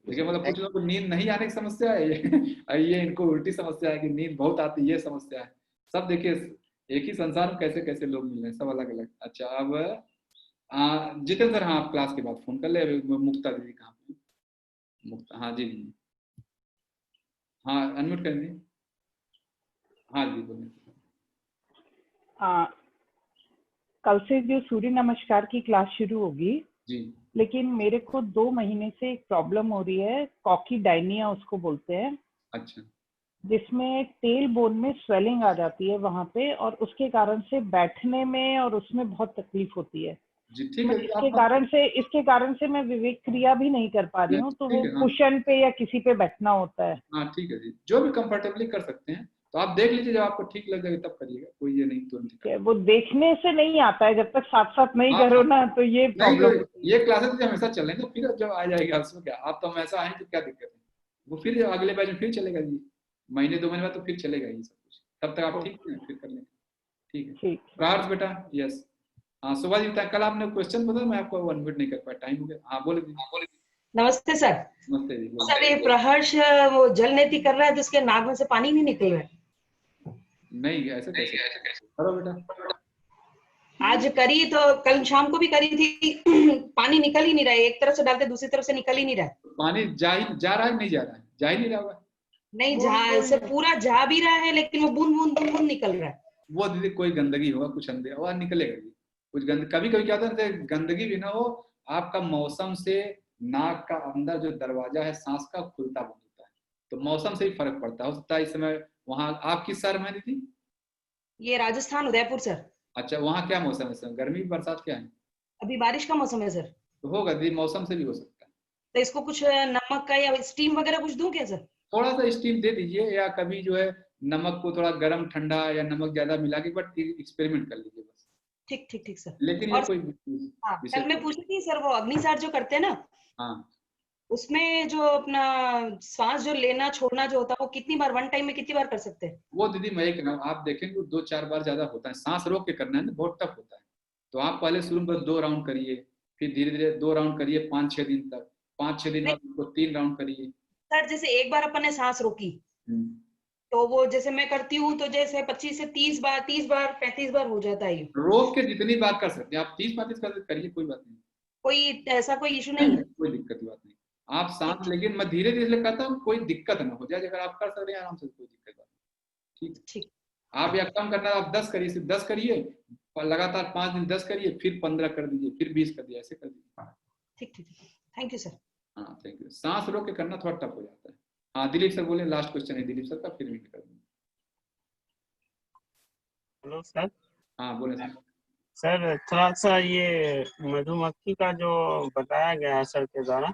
देखिए मतलब कुछ लोगों को नींद नहीं आने की समस्या है, ये इनको उल्टी समस्या है कि नींद बहुत आती है, ये समस्या है। सब देखिए एक ही संसार में कैसे कैसे लोग मिल रहे हैं, सब अलग अलग। अच्छा अब जितेंद्र सर, हाँ आप क्लास के बाद फोन कर ले। मुक्ता दीदी कहाँ पे? मुक्ता, हाँ जी, हाँ अनम्यूट कर दी। हाँ जी बोलिए। कल से जो सूर्य नमस्कार की क्लास शुरू होगी जी, लेकिन मेरे को 2 महीने से एक प्रॉब्लम हो रही है, कॉकीडाइनिया उसको बोलते हैं। अच्छा, जिसमें टेल बोन में स्वेलिंग आ जाती है वहां पे, और उसके कारण से बैठने में और उसमें बहुत तकलीफ होती है। जी ठीक है। इसके कारण से मैं विवेक क्रिया भी नहीं कर पा रही हूँ, तो वो कुशन पे या किसी पे बैठना होता है। हाँ ठीक है जी, जो भी कंफर्टेबली कर सकते हैं, तो आप देख लीजिए, जब आपको ठीक लग जाएगा तब करिएगा, कोई ये नहीं तुरंत। वो देखने से नहीं आता है, जब तक साथ साथ नहीं करो ना तो ये प्रॉब्लम। ये क्लासेस तो हमेशा चल रही है, फिर जब आ जाएगा उसमें क्या, आप तो हमेशा आए तो क्या दिक्कत है, वो फिर अगले बैच में फिर चलेगा जी, महीने 2 महीने बाद तो फिर चलेगा ये सब कुछ, तब तक आप ठीक है फिर कर लेंगे। ठीक है प्रार्थ बेटा, यस। हाँ सुबह जी, कल आपने क्वेश्चन पूछा, मैं आपको अनम्यूट नहीं कर पाया, टाइम हो गया। हाँ बोले। नमस्ते सर। नमस्ते जी। सर ये प्रहर्ष वो जल नेति कर रहा है तो उसके नाक में से पानी नहीं निकल रहा है। नहीं ऐसे कैसे करो बेटा। आज करी तो कल शाम को भी करी थी। पानी निकल ही नहीं रहा है, एक तरफ से डालते दूसरी तरफ से निकल ही नहीं रहा है। पानी जा रहा है नहीं जा रहा है, जा ही नहीं रहा हुआ। नहीं जा पूरा जा भी रहा है लेकिन वो बूंद बूंद बूंद बूंद निकल रहा है। वो दीदी कोई गंदगी होगा, कुछ अंदर वह निकलेगा जी, कुछ कभी कभी क्या होता है गंदगी भी ना हो, आपका मौसम से नाक का अंदर जो दरवाजा है सांस का खुलता बंद होता है, तो मौसम से ही फर्क पड़ता है। हो सकता है इस समय वहाँ आप किस शहर में दीदी? ये राजस्थान उदयपुर सर। अच्छा, वहाँ क्या मौसम है सर? गर्मी बरसात क्या है? अभी बारिश का मौसम है सर। तो होगा दीदी, मौसम से भी हो सकता है। तो इसको कुछ नमक का या स्टीम वगैरह कुछ दूं क्या सर? थोड़ा सा स्टीम दे दीजिए, या कभी जो है नमक को थोड़ा गर्म ठंडा या नमक ज्यादा मिला के बट एक्सपेरिमेंट कर लीजिए बस। ठीक ठीक ठीक सर। लेकिन और ये कोई कल मैं पूछी थी सर, वो अग्निसार जो करते हैं ना, हाँ उसमें जो अपना श्वास जो लेना छोड़ना जो होता है वो कितनी बार, वन टाइम में कितनी बार कर सकते हैं? वो दीदी मैं कह रहा हूँ, आप देखेंगे 2-4 बार ज्यादा होता है। सांस रोक के करना है ना, बहुत टफ होता है। तो आप पहले शुरू में 2 राउंड करिए, फिर धीरे धीरे 2 राउंड करिए 5-6 दिन तक, 5-6 दिन बाद उसको 3 राउंड करिए। सर जैसे एक बार अपन ने सांस रोकी तो वो जैसे मैं करती हूँ तो जैसे 25 से 30 बार 35 बार हो जाता है। रोक के जितनी बार कर सकते हैं आप, 30-35 कर करिए, कोई बात नहीं, कोई ऐसा कोई इशू नहीं है? कोई दिक्कत की बात नहीं। आप सांस, लेकिन मैं धीरे धीरे कहता हूँ, कोई दिक्कत ना हो जाए। अगर आप कर सकते हैं आराम से, कोई दिक्कत नहीं। ठीक ठीक। आप या कम करना आप 10 करिए, सिर्फ 10 करिए, लगातार 5 दिन 10 करिए, फिर 15 कर दीजिए, फिर 20 कर दिए, ऐसे कर दीजिए। ठीक ठीक, थैंक यू सर। हाँ थैंक यू। सांस रोक के करना थोड़ा टफ हो जाता है। हाँ दिलीप सर बोले, लास्ट क्वेश्चन है दिलीप सर का, फिर मैं कर दूंगा। Hello sir. हाँ बोले सर। सर थोड़ा सा ये मधुमक्खी का जो बताया गया है सर के द्वारा,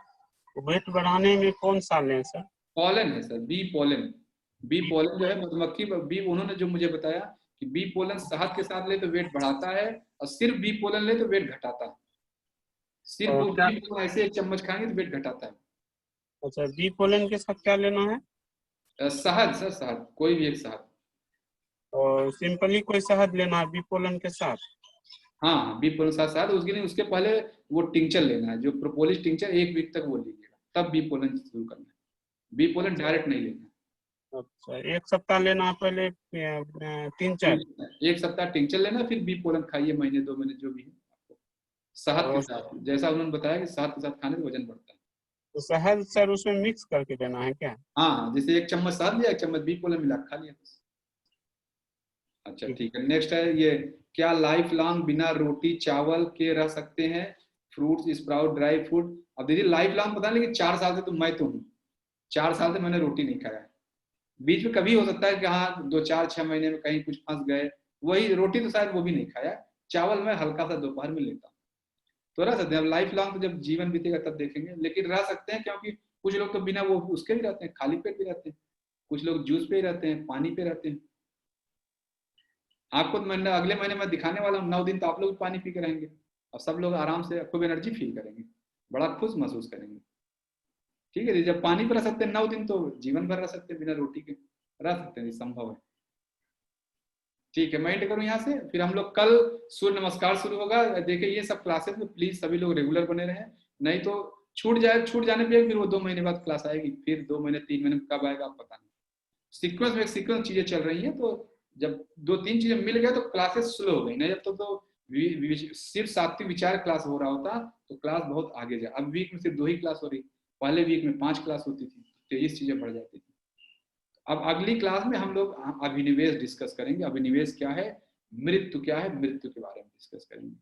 वेट बढ़ाने में कौन सा लें सर? पोलन है sir, bee pollen. Bee pollen जो है मधुमक्खी बी, उन्होंने जो मुझे बताया कि बी पोलन शहद के साथ ले तो वेट बढ़ाता है, और सिर्फ बी पोलन ले तो वेट घटाता है। सिर्फ वो बी पोलन ऐसे 1 चम्मच खाएंगे तो वेट घटाता है। अच्छा, बी पोलन के साथ क्या लेना है? शहद सर, शहद, कोई भी एक शहद। और सिंपली कोई शहद लेना है बी पोलन के साथ? हाँ बी पोलन साथ शहद, उसके लिए उसके पहले वो टिंचर लेना है, जो प्रोपोलिस टिंचर 1 वीक तक वो लीजिएगा, तब बी पोलन शुरू करना है। बी पोलन डायरेक्ट नहीं लेना। अच्छा, 1 सप्ताह लेना है पहले टिंचर? 1 सप्ताह टिंचर लेना, फिर बी पोलन खाइए, महीने 2 महीने जो भी है आपको, शहद के साथ। जैसा उन्होंने बताया कि शहद के साथ खाने से वजन बढ़ता है। तो शहद सर उसमें मिक्स करके देना है क्या? हाँ, जैसे 1 चम्मच शहद लिया, 1 चम्मच बी पोलन मिला खा लिया। अच्छा ठीक है। नेक्स्ट है ये, क्या लाइफ लॉन्ग बिना रोटी चावल के रह सकते हैं? Fruits sprout dry fruit. अब दीदी लाइफ लॉन्ग पता नहीं, लेकिन 4 साल से तो मैं तो हूँ, 4 साल से मैंने रोटी नहीं खाया। बीच में कभी हो सकता है कि हाँ 2-4-6 महीने में कहीं कुछ फंस गए, वही रोटी तो शायद वो भी नहीं खाया। चावल मैं हल्का सा दोपहर में लेता हूँ, तो रह सकते हैं। लाइफ लॉन्ग तो जब जीवन बीतेगा तब देखेंगे, लेकिन रह सकते हैं, क्योंकि कुछ लोग तो बिना वो उसके भी रहते हैं, खाली पेट भी रहते हैं, कुछ लोग जूस पे ही रहते हैं, पानी पे रहते हैं। आपको मैंने अगले महीने में दिखाने वाला हूँ, 9 दिन तो आप लोग पानी पी के रहेंगे, और सब लोग आराम से खूब एनर्जी फील करेंगे, बड़ा खुश महसूस करेंगे। ठीक है, जब पानी पे रह सकते हैं 9 दिन, तो जीवन भर रह सकते हैं, बिना रोटी के रह सकते हैं, संभव है। ठीक है, मैं एंड करूँ यहाँ से, फिर हम लोग कल सूर्य नमस्कार शुरू होगा। देखिए ये सब क्लासेस में प्लीज सभी लोग रेगुलर बने रहें, नहीं तो छूट जाने पे फिर वो 2 महीने बाद क्लास आएगी, फिर 2 महीने 3 महीने कब आएगा आप पता नहीं। सीक्वेंस चीजें चल रही है, तो जब 2-3 चीजें मिल गया तो क्लासेस स्लो हो गई ना। जब तक तो सिर्फ सात्विक विचार क्लास हो रहा होता तो क्लास बहुत आगे जाए। अब वीक में सिर्फ 2 ही क्लास हो रही, पहले वीक में 5 क्लास होती थी, 23 चीजें बढ़ जाती थी। अब अगली क्लास में हम लोग अभिनिवेश डिस्कस करेंगे। अभिनिवेश क्या है, मृत्यु क्या है, मृत्यु के बारे में डिस्कस करेंगे।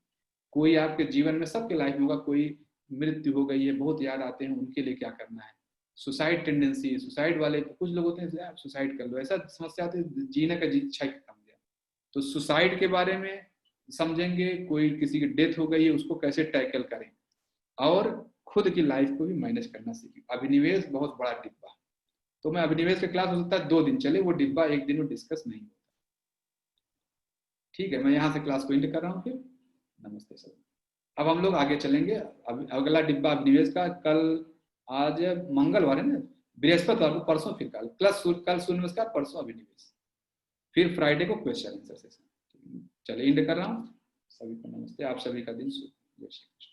कोई आपके जीवन में, सबके लाइफ में होगा, कोई मृत्यु हो गई है, बहुत याद आते हैं, उनके लिए क्या करना है। सुसाइड टेंडेंसी, सुसाइड वाले कुछ लोग होते हैं आप सुसाइड कर लो, ऐसा समस्या आती है, जीने का इच्छा खत्म हो गया, तो सुसाइड के बारे में समझेंगे। कोई किसी की डेथ हो गई है, उसको कैसे टैकल करें, और खुद की लाइफ को भी मैनेज करना सीखें। अभिनिवेश बहुत बड़ा डिब्बा, तो मैं अभिनिवेश की क्लास हो सकता है 2 दिन चले, वो डिब्बा 1 दिन में डिस्कस नहीं होता। ठीक है, मैं यहाँ से क्लास को एंड कर रहा हूँ, फिर नमस्ते सर। अब हम लोग आगे चलेंगे। अब अगला डिब्बा अभिनिवेश का, कल, आज मंगलवार है ना, बृहस्पतिवार को, परसों फिर कल सूर्य नमस्कार, परसों अभिनिवेश, फिर फ्राइडे को क्वेश्चन आंसर सेशन। चलिए एंड कर रहा हूँ। सभी को नमस्ते, आप सभी का दिन शुभ। जय श्री कृष्ण।